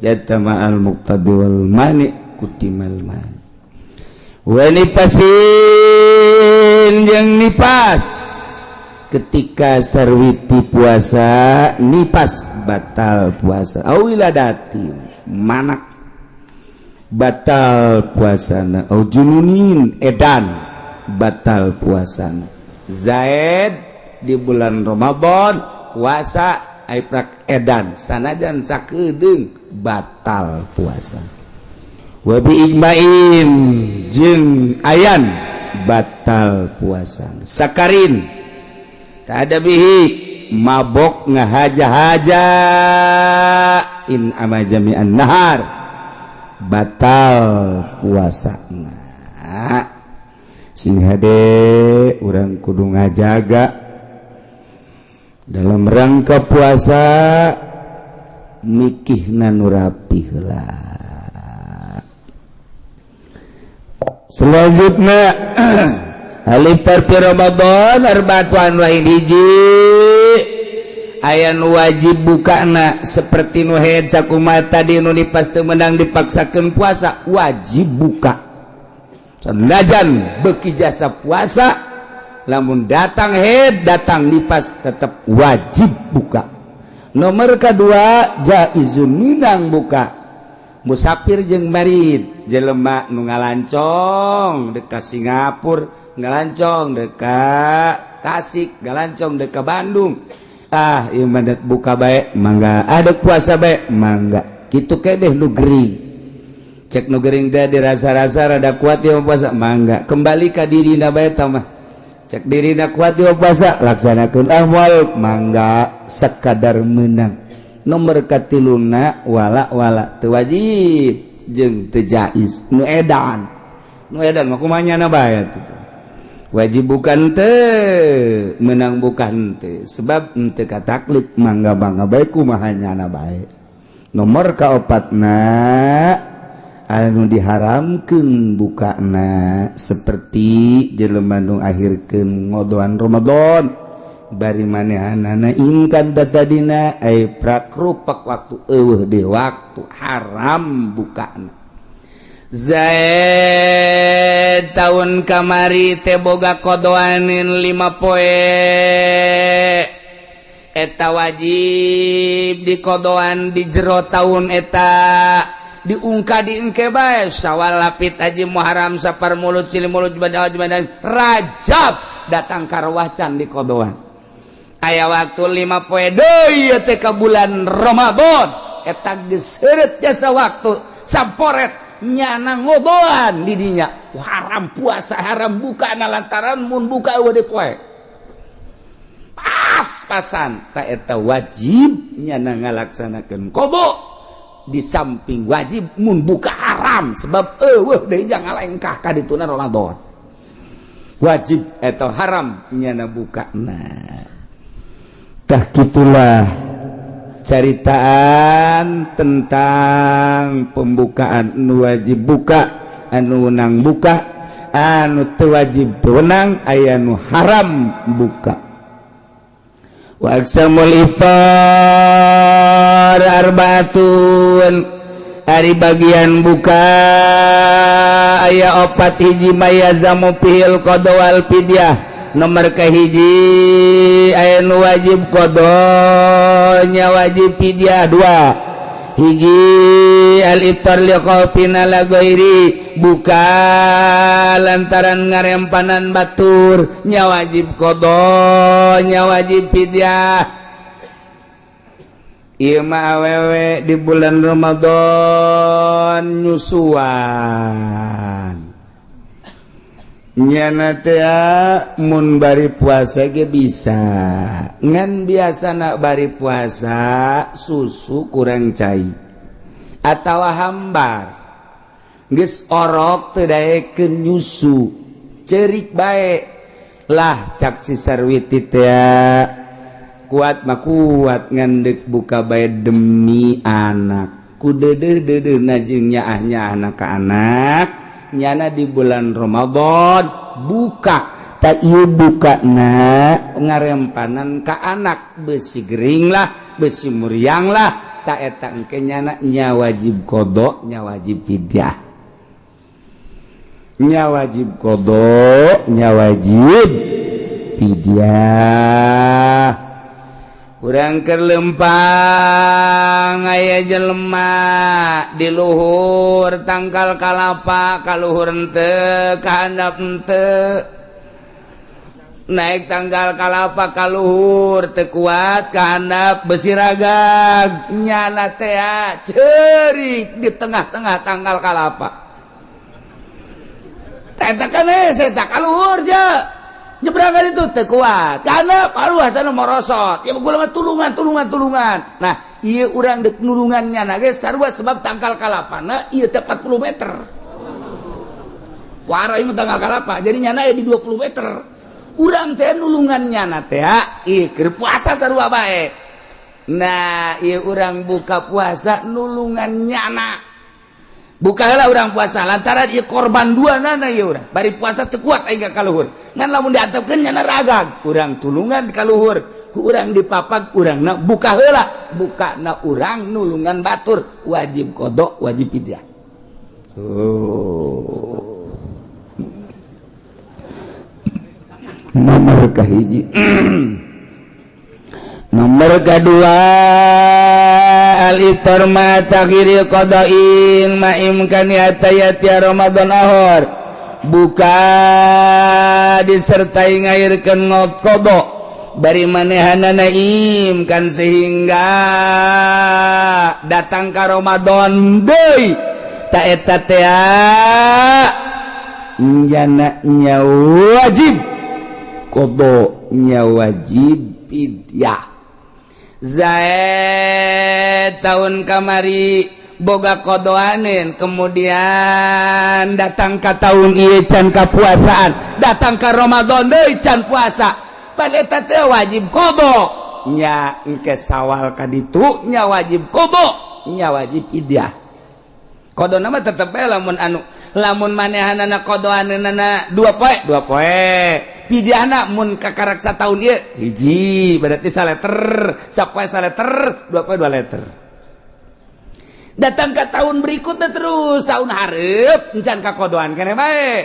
yatama'al muqtadi wal mani kutimal mani wa nipasin jeung nipas ketika sarwiti puasa nipas batal puasa awiladatin manak batal puasana au jununin edan batal puasana Zaid di bulan Ramadan puasa aiprak edan sanajan sakedeung batal puasa wa bi ijma'in jeung ayan batal puasa sakarin tak ada bihi mabok ngahaja-haja in ama jami'an nahar batal puasana sing hade urang kudu ngajaga dalam rangka puasa mikihna nu rapih heula selanjutna aliftar fi Ramadan arba'atun wa hiji aya nu wajib bukana seperti nu haid sakumaha tadi nu nipas teu meunang dipaksakeun puasa wajib buka sanajan beuki jasa puasa lamun datang haid datang nipas tetap wajib buka nomor kedua jaizun minang buka musafir jeung marid jelema nu ngalancong deka Singapura ngalancong deka Tasik ngalancong deka Bandung ieu mandat buka bae mangga ada puasa bae mangga kitu kedeh nu gering cek nu gering teh dirasa-rasa rada kuat ya puasa mangga kembali ka dirina bae tamah cek dirina kuat ya puasa laksanakeun ahwal mangga sakadar meunang nomor katiluna wala teu wajib jeung teu jaiz nu edan mah kumaha nyana bae wajib bukan teu meunang bukan teu sebab teu kataklif mangga bae kumaha nyana bae nomor kaopatna anu diharamkeun bukana seperti jelema nu akhirkeun ngodoan Ramadan bari manehanana ingkad tadina ai prakrupak waktu eueuh di waktu haram bukana Zaid tahun kamari teh boga kodoanin 5 poe eta wajib dikodoan di jero tahun eta diungka diengke bae Syawal lapit haji Muharram Safar Mulud Silih Mulud Jumadil Rajab datang karwah can di kodoan aya waktu 5 poe deui teh ka bulan Ramadan eta geus seureut jasa waktu samporet nyana ngodoan di dinya haram puasa haram buka lantaran mun buka eueuh de poe pas-pasan ta eta wajib nyana ngalaksanakeun qada di samping wajib mun buka haram sebab eueuh deui jang ngalengkah ka dituna Ramadan wajib eta haram nyana bukana tah kitulah caritaan tentang pembukaan anu wajib buka anu wenang buka anu teu wajib teu wenang aya nu haram buka wa aqsamul iftar arbaatun ari bagian buka aya 4 hiji mayazamu fil qada wal fidyah nomor kahiji aya nu wajib qada wajib fidyah. 2 hiji al-iftar li khaufin ala ghairi buka lantaran ngarempanan batur nya wajib qada nya wajib fidyah. Ieu mah awewe di bulan Ramadan nyusuan nyana teh mun bari puasa ge bisa ngan biasana bari puasa susu kurang cai atawa hambar geus orok teu daekeun nyusu ceurik bae lah cak Cisarwiti teh kuat mah kuat ngandek buka bae demi anak ku deudeuh-deudeuhna jeung nyaahnya anak ka anak nyana di bulan Ramadan buka tak ieu bukana ngarempanan ka anak besi gering lah besi muriang lah tak eta engke nyana nya wajib qada nya wajib fidyah nya wajib qada nya wajib fidyah. Urang keur lempang aya jelema di luhur tangkal kalapa ka luhur henteu ka handap henteu naik tanggal kalapa ka luhur teu kuat ka handap besi ragag nyana teh ceurik di tengah-tengah tanggal kalapa eta kan eta ka luhur ja nyeberangan itu teu kuat karena paruasana morosot ya gula mah tulungan. Nah ieu urang deuk nulungannya na ge sarua sebab tangkal kalapana ieu teh 40 meter. Wara ieu tangkal kalapa jadi nyana di 20 meter. Urang teh nulungannya na teh ieu keur puasa sarua bae. Nah ieu urang buka puasa nulungannya na. Buka heula urang puasa lantaran ieu korban duanana ieu urang bari puasa teu kuat aing ka luhur ngan lamun diantepkeun nya ragag urang tulungan ka luhur ku urang dipapag urangna buka heula bukana urang nulungan batur wajib qada wajib fidyah. Nomor kahiji nomor kedua al-iftar ma taghiri qada'in ma imkani atayati Ramadan ahor buka disertai ngairkeun qada bari manehanana imkan sehingga datang ka Ramadan deui ta eta teh njana nya wajib qada nya wajib fidyah. Zaid tahun kamari boga kodoanin kemudian datang ke tahun ieu can kapuasaan datang ke Ramadan deui can puasa pada eta teh wajib qada nya engke sawal ka ditu nya wajib qada nya wajib fidyah. Qadana mah tetep bae lamun manehanana qadaanana 2 poe fidyahna mun kakaraksa tahun ieu hiji berarti saleter sapoe saleter 2 poe 2 leter. Datang ke tahun berikutnya terus tahun hareup encan ka qadaan keneh bae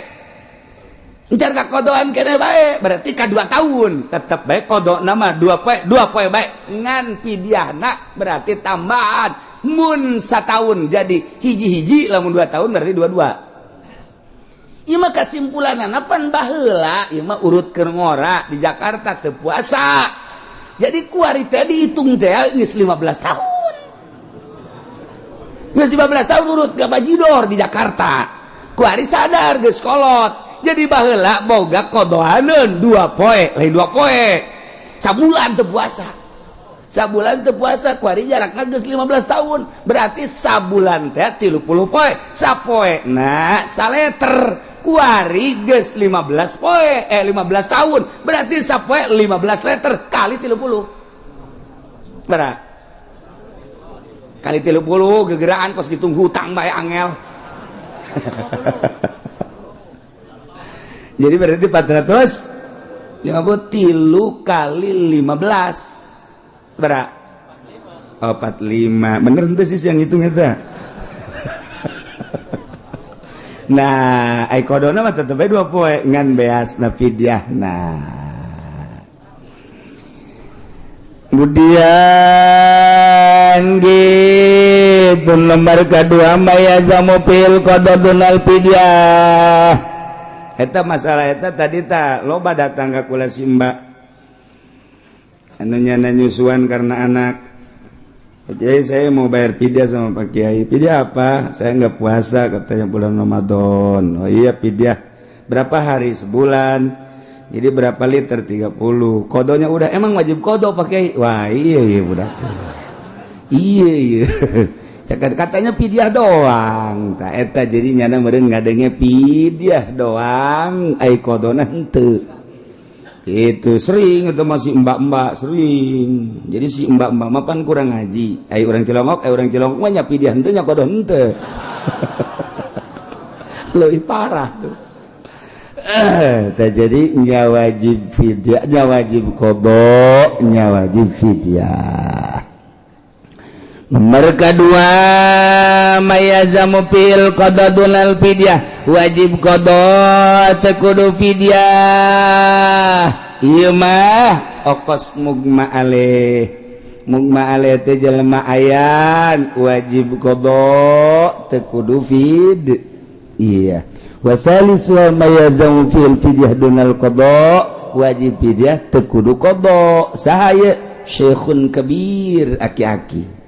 encan ka qadaan keneh bae berarti ka 2 tahun tetep bae qadana mah 2 poe bae ngan fidyahna berarti tambahan mun satahun jadi hiji-hiji lamun 2 tahun berarti 2 ieu mah kasimpulanna pan baheula ieu mah urut keur ngora di Jakarta teu puasa jadi kuari teh dihitung teh geus 15 tahun geus 15 tahun urut gabajidor di Jakarta kuari sadar geus kolot jadi baheula boga qadaaneun 2 poe lain 2 poe sabulan teu puasa sabulan teu puasa kuari jarakna geus 15 tahun berarti sabulan teh 30 poe sapoe nah saleter kuari geus 15 poe 15 tahun berarti sapoe 15 leter kali 30 berapa kali 30 gegeraan kos ditung hutang bae angel jadi berarti 450 kali 15 berapa? Oh 45 bener ente sih yang hitung eta nah ai kodona mah tetep 2 poe ngan beasna fidyahna kemudian gitu lembar kedua maya zamu fil qadadunal fidyah eta masalah eta tadi tak loba datang ka kula simba anu nyana nyusuan karena anak. Kiai saya mau bayar fidyah sama Pak Kiai. Fidyah apa? Saya nggak puasa katanya bulan Ramadan. Oh iya fidyah. Berapa hari? Sebulan. Jadi berapa liter? 30. Kodonya udah. Emang wajib kodo Pak Kiai? Wah iya udah. Iya. Katanya fidyah doang. Tak eta jadi nyana meureun ngadenge fidyah doang. Ai kodona henteu. Itu sering itu masih mbak-mbak sering. Jadi si mbak-mbak mapan kurang ngaji. Ai orang Cilongok mah nya fidyah henteu nya kodo henteu. Leuwih parah tuh. Jadi nya wajib fidyah, nya wajib kodo, nya wajib fidyah. Nomor kedua mayazamu fil qadadunal fidyah wajib qada teu kudu fidyah ieu mah okos mugma alaih teh jelema ayan wajib qada teu kudu fid iya wa salisu mayazamu fil fidyah dunal qada wajib fidyah teu kudu qada saha syekhun kabir aki-aki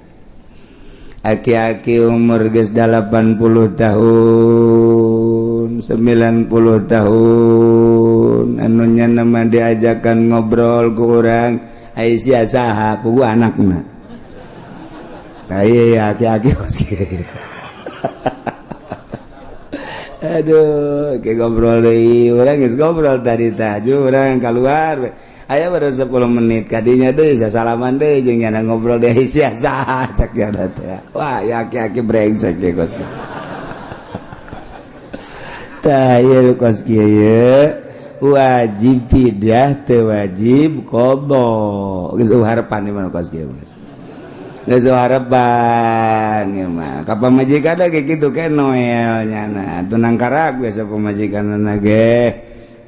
aki-aki umur geus 80 tahun 90 tahun anu nya nama diajakan ngobrol ku urang ai sia saha ku anakna ai aki-aki aduh ke ngobrol deui urang geus ngobrol tadi taju urang keluar aya baru 10 menit kadinya deui salaman deui jeung nyana ngobrol deui sia saha cak yana teh. Wah, ya aki-aki brengsek ge kos. Tah ieu kos kieu wajib fidyah teu wajib qada. Geus harapan di mana kos kieu Mas. Geus harapan ieu mah. Ka pamajikan ge kitu ke Noel nyana. Tunang karak biasa pamajikanna ge.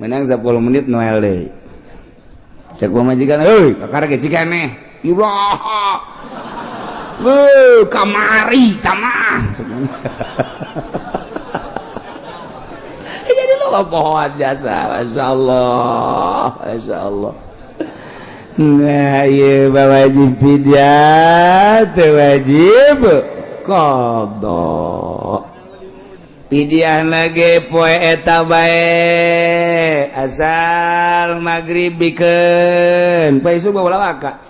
Menang 10 menit Noel deui. Cek pamajikan, heuy, kakara ge cikeneh. Ilah. Kamari tamah. Jadi lo pohon jasa, masyaallah, masyaallah. Nah, ieu wajib fidyah, teu wajib qada. Fidyah lagi poe eta bae asal maghrib bikeun poe isuk bawa waka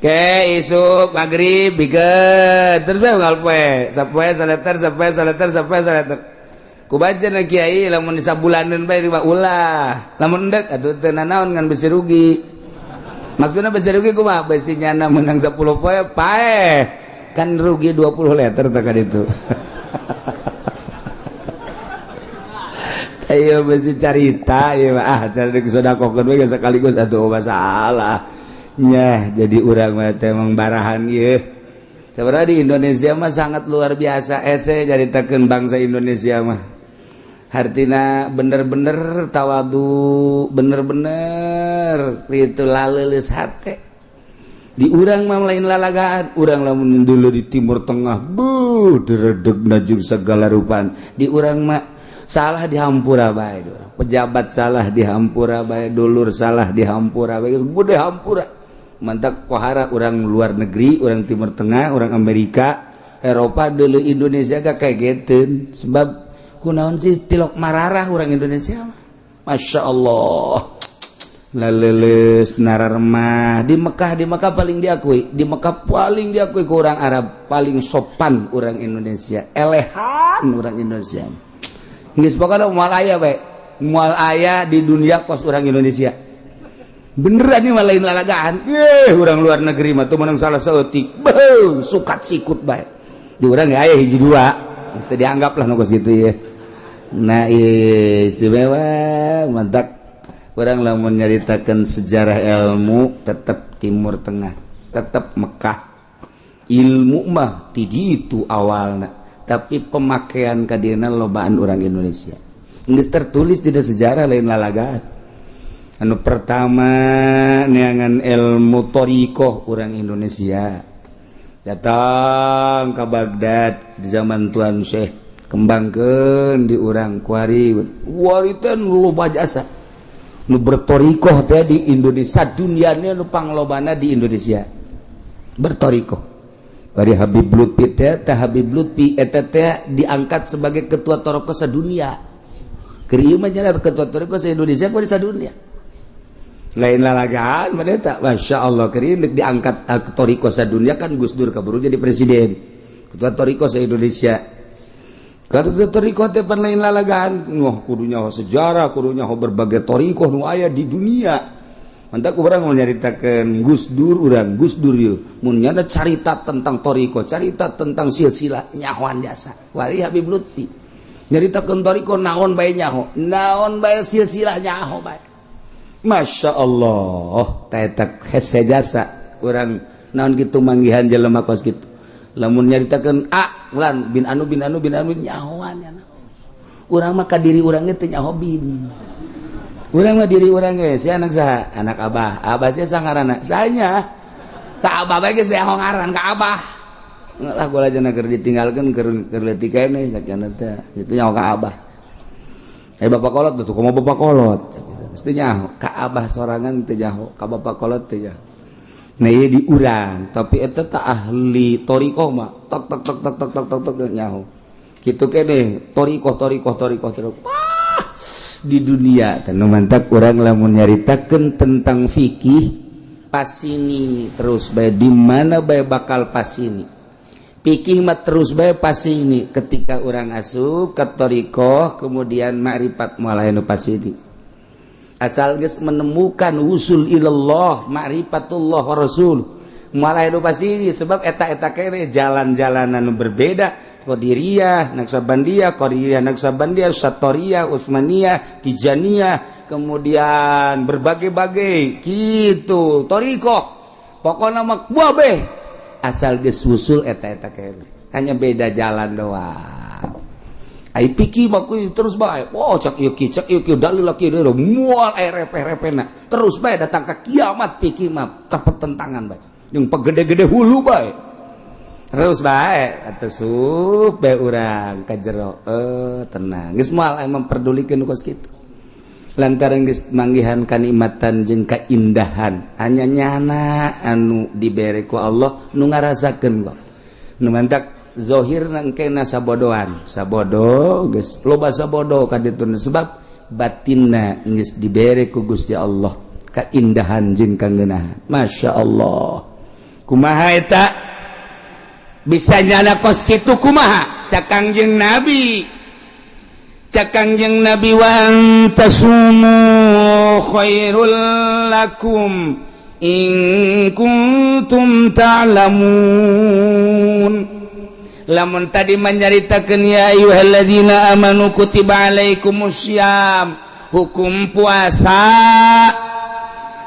ke isuk maghrib bikeun terus bae unggal poe sapoe saleter kubaca na kiai lamun disabulaneun bae riba ulah lamun endek atuh teu nanaon ngan besi rugi maksudna besi rugi kumaha besi nyana menang 10 poe paeh kan rugi 20 liter teh ka ditu. Ayo besi carita ya cari sodakokeun we sekaligus atuh masalah nya jadi urang mah teh emang barahan ieu sebenarnya di Indonesia mah sangat luar biasa ese caritakeun bangsa Indonesia mah hartina bener-bener tawadu bener-bener kitu laleuleus hate di urang mah lain lalagaan urang lamun dulu di Timur Tengah deredegna jeung segala rupan di urang mah salah dihampura bae pejabat salah dihampura bae dulur salah dihampura bae gede hampura mantak pohara orang luar negeri orang Timur Tengah orang Amerika Eropa dulu Indonesia gak kageteun sebab kunaon sih tilok mararah orang Indonesia Masya Allah laleles nararmah di Mekah paling diakui di Mekah paling diakui ke orang Arab paling sopan orang Indonesia elehan orang Indonesia. Geus pokona moal aya bae. Moal aya di dunia kos orang Indonesia. Beneran ini mah lain lalagaan. Urang luar negeri mah tuh menang salah saeutik. Beuh, sukat sikut bae. Di urang aya hiji dua. Mesti dianggap lah nu kos kitu ya. Nah, istimewa mantap. Urang lamun nyaritakeun sejarah ilmu tetep Timur Tengah, tetep Mekah. Ilmu mah ti ditu awalna. Tapi pemakaian kadina lobaan orang Indonesia. Geus tertulis di sejarah lain lalagaan. anu pertama neangan ilmu thariqah orang Indonesia datang ke Baghdad di zaman Tuan Syekh kembangkeun di urang kuari waritan loba jasa nu berthariqah teh di Indonesia duniana nu panglobana di Indonesia berthariqah bari Habib Lutfi teh Habib Lutfi eta teh diangkat sebagai ketua thariqah sadunia keur ieu mah nya ketua thariqah se-Indonesia ku di sadunia lain lalagaan mana tak Masya Allah keur ieu diangkat thariqah sadunia kan Gus Dur kaburu jadi presiden ketua thariqah se-Indonesia. Kalau thariqah teh pan lain lalagaan, kudunya sejarah, kudunya berbagai thariqah nu aya di dunia. Mantap urang mau nyaritakeun Gus Dur urang, Gus Dur ieu. Mun nyana carita tentang thariqah, carita tentang silsilah nyahoan jasa. Wali Habib Lutfi. Nyaritakeun thariqah naon bae nyaho, naon bae silsilah nyaho bae. Masya Allah, eta hese jasa urang naon kitu manggihan jelema kos kitu. Lamun nyaritakeun ulan bin anu nyahoan ya. Urang mah ka diri urang teh nyaho bin. Urang mah diri urang ge si anak saha? Anak Abah. Abah sia sangaranna. Sanya. Ka Abah bae geus nyaho ngaran ka Abah. Lah gua lajana keur ditinggalkeun keur leutik kene sakiana teh. Itu nyaho ka Abah. Bapak kolot tuh kumaha bapak kolot. Teu nyaho ka Abah sorangan teu nyaho, ka bapak kolot teu nyaho. Nah ieu di urang, tapi eta teh ahli thariqah mah tok nyaho. Kitu keneh thariqah di dunia teh mantap urang lamun nyaritakeun tentang fikih pasini terus bae di mana bae bakal pasini. Fikih mah terus bae pasini ketika urang asup ka thariqah kemudian ma'rifat moal anu pasini. Asal geus menemukan usul ilallah ma'rifatullah wa rasul mulai nu pasini sebab eta kene jalan-jalanan nu berbeda Qadiriyah, Naqsabandiyah, Satoriyah, Utsmaniyah, Tijaniyah, kemudian berbagai-bagai gitu thariqah pokona mah kabeh asal geus usul eta kene hanya beda jalan doang. Ai pikir mah terus bae. Oh cak ieu dalil laki deui moal repeh-repehna. Terus bae datang ka kiamat pikir mah pertentangan bae. Jeung pagede-gede hulu bae. Terus bae atuh bae urang ka jero. Tenang. Geus moal memperdulikeun kos kitu. Lantaran geus manggihan kanikmatan jeung kaindahan hanya nyana anu dibere ku Allah nu ngarasakeun kok. Nu mantap zahir nangkena sabodohan sabodo geus loba sabodo ka ditu sebab batinna geus dibere ku Gusti Allah kaindahan jeung kangeunahan. Masya Allah kumaha eta bisa nyana kos kitu kumaha cak Kangjeng Nabi wa antasumu khairul lakum in kuntum ta'lamun. Lamun tadi menyaritakeun ya ayyuhalladzina amanu kutiba alaikumussyam hukum puasa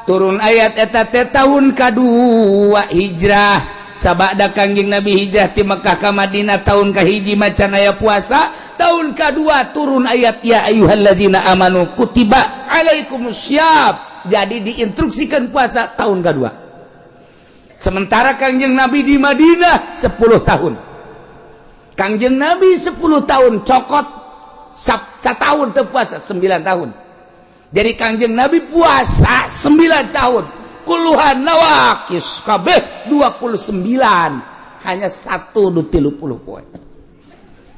turun ayat eta teh tahun kadua hijrah sabada Kangjeng Nabi hijrah ti Mekkah ka Madinah tahun kahiji macan aya puasa tahun kadua turun ayat ya ayyuhalladzina amanu kutiba alaikumussyam jadi diinstruksikan puasa tahun kedua sementara Kangjeng Nabi di Madinah 10 tahun Kangjeng Nabi 10 tahun cokot tahun teu puasa 9 tahun. Jadi Kangjeng Nabi puasa 9 tahun. Kuluhan nawakis kabeh 29. Hanya 1 nu 30 poe.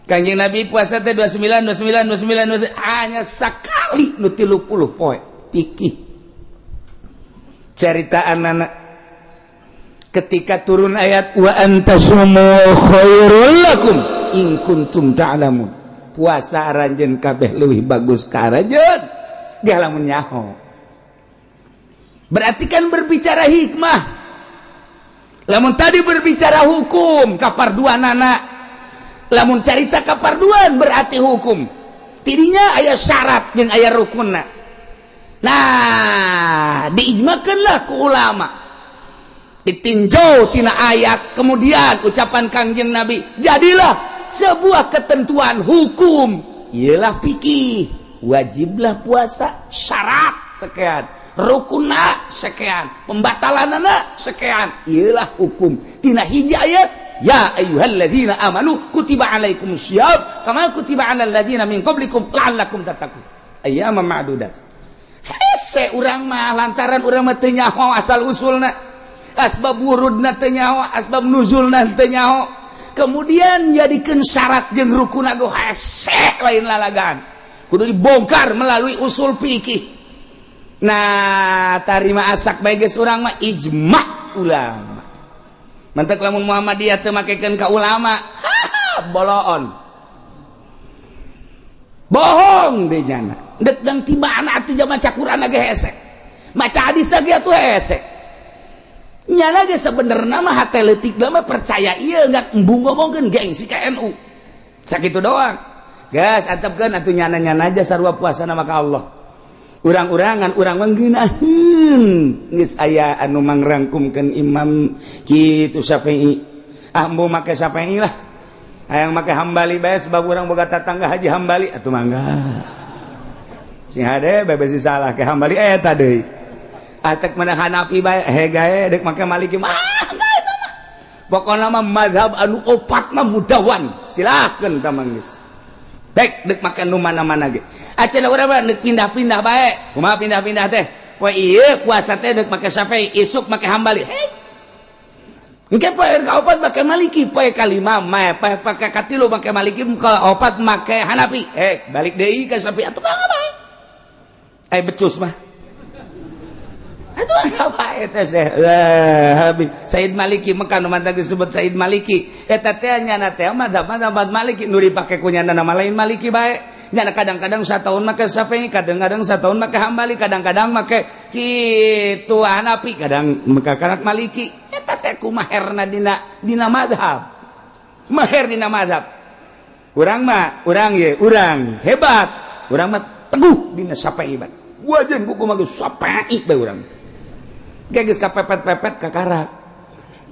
Kangjeng Nabi puasa teh 29 hanya sakali nu 30 poe. Pikih. Caritaan anak ketika turun ayat wa antasumu khairul lakum in kuntum ta'lamun puasa aranjeun kabeh leuwih bagus ka aranjeun dia lamun nyaho berarti kan berbicara hikmah lamun tadi berbicara hukum kaparduanana lamun carita kaparduan berarti hukum tidinya aya syarat jeung aya rukunna nah diijmakeunlah ku ulama ditinjau tina ayat kemudian ucapan Kangjeng Nabi jadilah sebuah ketentuan hukum ialah fikih wajiblah puasa syarat sekian rukuna sekian, pembatalanana sekian. Iyalah hukum tina hiji ayat, ya ayyuhalladzina amanu kutiba alaikumusiyam kama kutiba alal ladzina min qablikum la'allakum tattaqun. Ayyaman ma'dudat. Hese urang mah lantaran urang mah teu nyaho asal usulna. Asbab wurudna teu nyaho, asbab nuzulna teu nyaho. Kemudian jadikeun syarat jeung rukuna go hese lain lalagaan. Kudu dibongkar melalui usul fikih. Nah, tarima asak bae geus urang mah ijma' ulama. Mantek lamun Muhammadiyah teu makekeun ka ulama, boloon. Bohong deui nyana. Dek dang tibana atuh jam maca Quran ge hese. Maca hadis ge atuh hese. Nyana ge sabenerna mah hate leutik mah percaya ieu enggak embung ngomongkeun gengsi ka NU. Sakitu doang. Gas antepkeun atuh nyana-nyana aja sarua puasana maka Allah. Urang-urangan urang manggeunahkeun geus aya anu mangrangkumkeun Imam kitu Syafi'i. Ah embu make Syafi'i lah. Hayang make Hambali bae sebab urang boga tatangga Haji Hambali atuh mangga. Sing hade bebesi salah ke Hambali eta deui. Atek mana Hanafi bae gae dek make Maliki mah enggak eta mah. Pokona mah mazhab anu opat mah mudawan. Silakeun tamang geus. Baik dek make nu mana-mana ge. Acenah urang mah dek pindah-pindah bae. Kumaha pindah-pindah teh? Poe ieu puasa teh dek make Syafi'i, isuk make Hambali. Engke poe ka opat make Maliki, poe ka lima mah poe ka katilu make Maliki, ka opat make Hanafi. Balik deui ka Syafi'i atuh mangga bae. Becus mah. Aduh apa eta Habib Said Maliki Mekah nu mantap disebut Said Maliki eta teh nyana teh mazhab Maliki nu dipake ku nyana nama lain Maliki bae nyana kadang-kadang sataun make Syafi'i kadang-kadang sataun make Hambali kadang-kadang make kitu Hanafi kadang mekakanat Maliki eta teh kumaherna dina mazhab maher dina mazhab urang mah urang ye urang hebat urang mah teguh dina Syafi'i bae wajan kuku mah Syafi'i bae urang geus kapepet-pepet kakarak.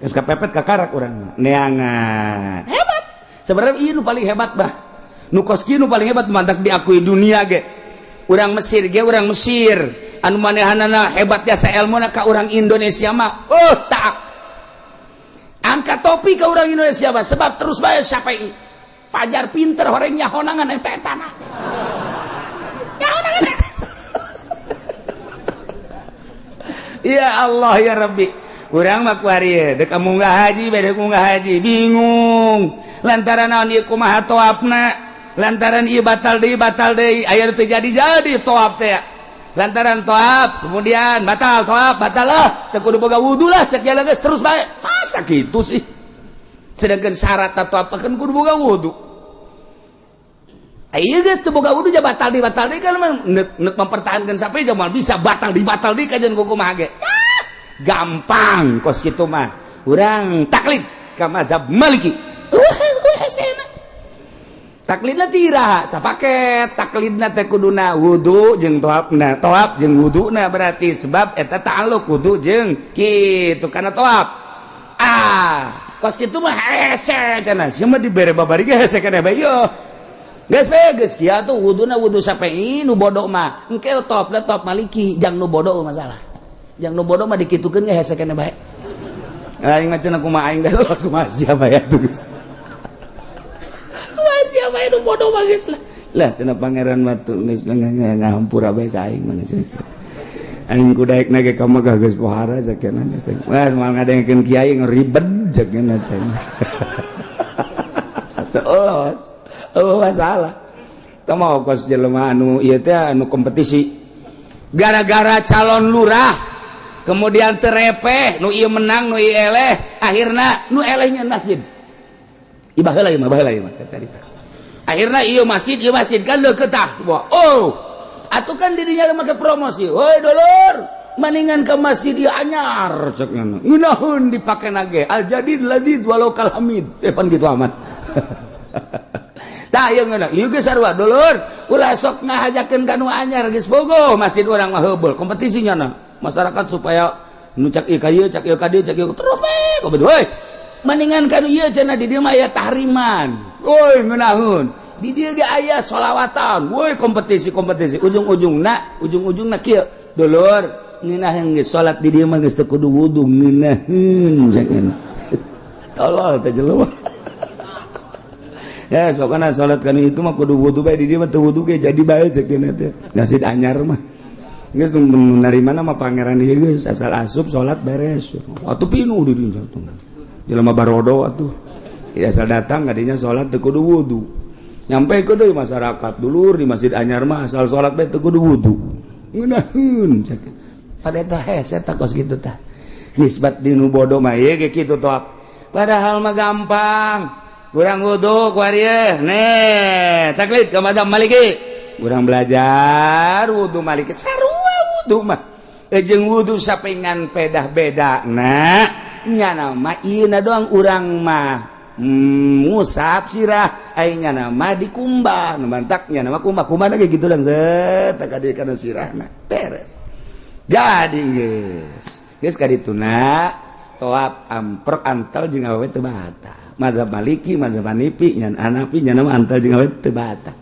Geus kapepet kakarak urang neangan. Hebat. Sebenarnya ieu nu paling hebat bah. Nu koski nu paling hebat mantak diakui dunia ge. Urang Mesir ge urang Mesir. Anu manehanana hebat jasa ilmuna ka urang Indonesia mah. Oh, tak. Angkat topi ka urang Indonesia mah sebab terus bae Syafi'i. Pajar pinter horeng nyahonangan eta tanah. Nyahonangan eta. Ya Allah ya Rabbi urang mah kuari dek munggah haji beda munggah haji bingung lantaran naon ieu kumaha toapna lantaran ieu batal deui aya teu jadi toap teh lantaran toap kemudian batal lah teu kudu boga wudu lah cek jalan geus terus bae masa kitu sih sedangkan syarat toap kan kudu boga wudu ieu geus teu boga wudu ja batal deui kan neuk mempertahankan sampai jamal bisa batal deui kajian kumaha ge gampang kos kitu mah urang taklid ka mazhab Maliki taklidna tiraha sapaket taklidna teh kuduna wudu jeung toap jeung wuduna berarti sebab eta ta'alluq wudu jeung kitu kana toap kos kitu mah hese cenah sia mah dibere babari ge hese kana bae yo geus kieu tuh wuduna wudu Syafi'i nu bodoh mah engke toapna toap Maliki jang nu bodoh masalah jang nu bodoh mah dikitukeun ge hese kana bae aing ngacenah kumaha aing dalos kumaha siapa ya tuh geus kumaha siapa ya nu bodoh mah geus lah cenah pangeran mah tuh geus ngahampura bae ka aing mah aing ku daekna ge ka Mekah geus pohara sakeuna geus wah moal ngadengkeun kiai ngeribet sakeuna teh terus oh masalah tama kos jelema anu ieu teh anu kompetisi gara-gara calon lurah kemudian terepeh nu ieu menang nu ieu eleh akhirna nu elehnya masjid ibah heula ieu mah carita akhirna ieu masjid kan deuketah oh atuh kan dirinya make promosi woi dulur maningan ke masjid ieu anyar cek ngeunaheun dipakena ge al jadid ladid walau kal hamid pan kitu amat tah ieu ngeunah ieu geus sarua dulur ulah sok ngahajakeun ka nu anyar geus bogo masjid urang mah heubeul kompetisinya na masyarakat supaya nu cak ieu ka ieu cak ieu ka dieu cak ieu terus bae goblok euy maningan ka nu ieu cenah di dieu mah aya tahriman woi ngeunaheun di dieu ge aya sholawatan woi kompetisi ujung-ujungna kieu dulur ngeunaheun geus salat di dieu mah geus teu kudu wudu ngeunaheun cenah tolol teh jelema ya pokona salat kana itu mah kudu wudu bae di dieu mah teu wudu ge jadi bae cenah teh nasid anyar mah geus nu narimana mah pangeran ieu geus asal asup salat beres atuh pinuh di dieu jelema barodo atuh asal datang kadinya salat teu kudu wudu nyampe ke deui masyarakat dulur di Masjid Anyar mah asal salat bae teu kudu wudu ngeunaheun cenah pada tah hese tah kos kitu tah nisbat dinu bodoh mah ye ge kitu toh padahal mah gampang kurang wudu ku arieu nih taklid ka madam maliki kurang belajar wudu maliki sarua wudu mah jeung wudu sapengan pedah beda nah nya nama ieu doang urang mah ngusap sirah aingnya nama dikumbah nu mantaknya nama kumbah ge kitu lang zet tak adi kana sirahna beres jadi geus kadituna toab amprok antal jeung awewe teu batal mazhab maliki mazhab hanafi nya nama antal jeung awewe teu batal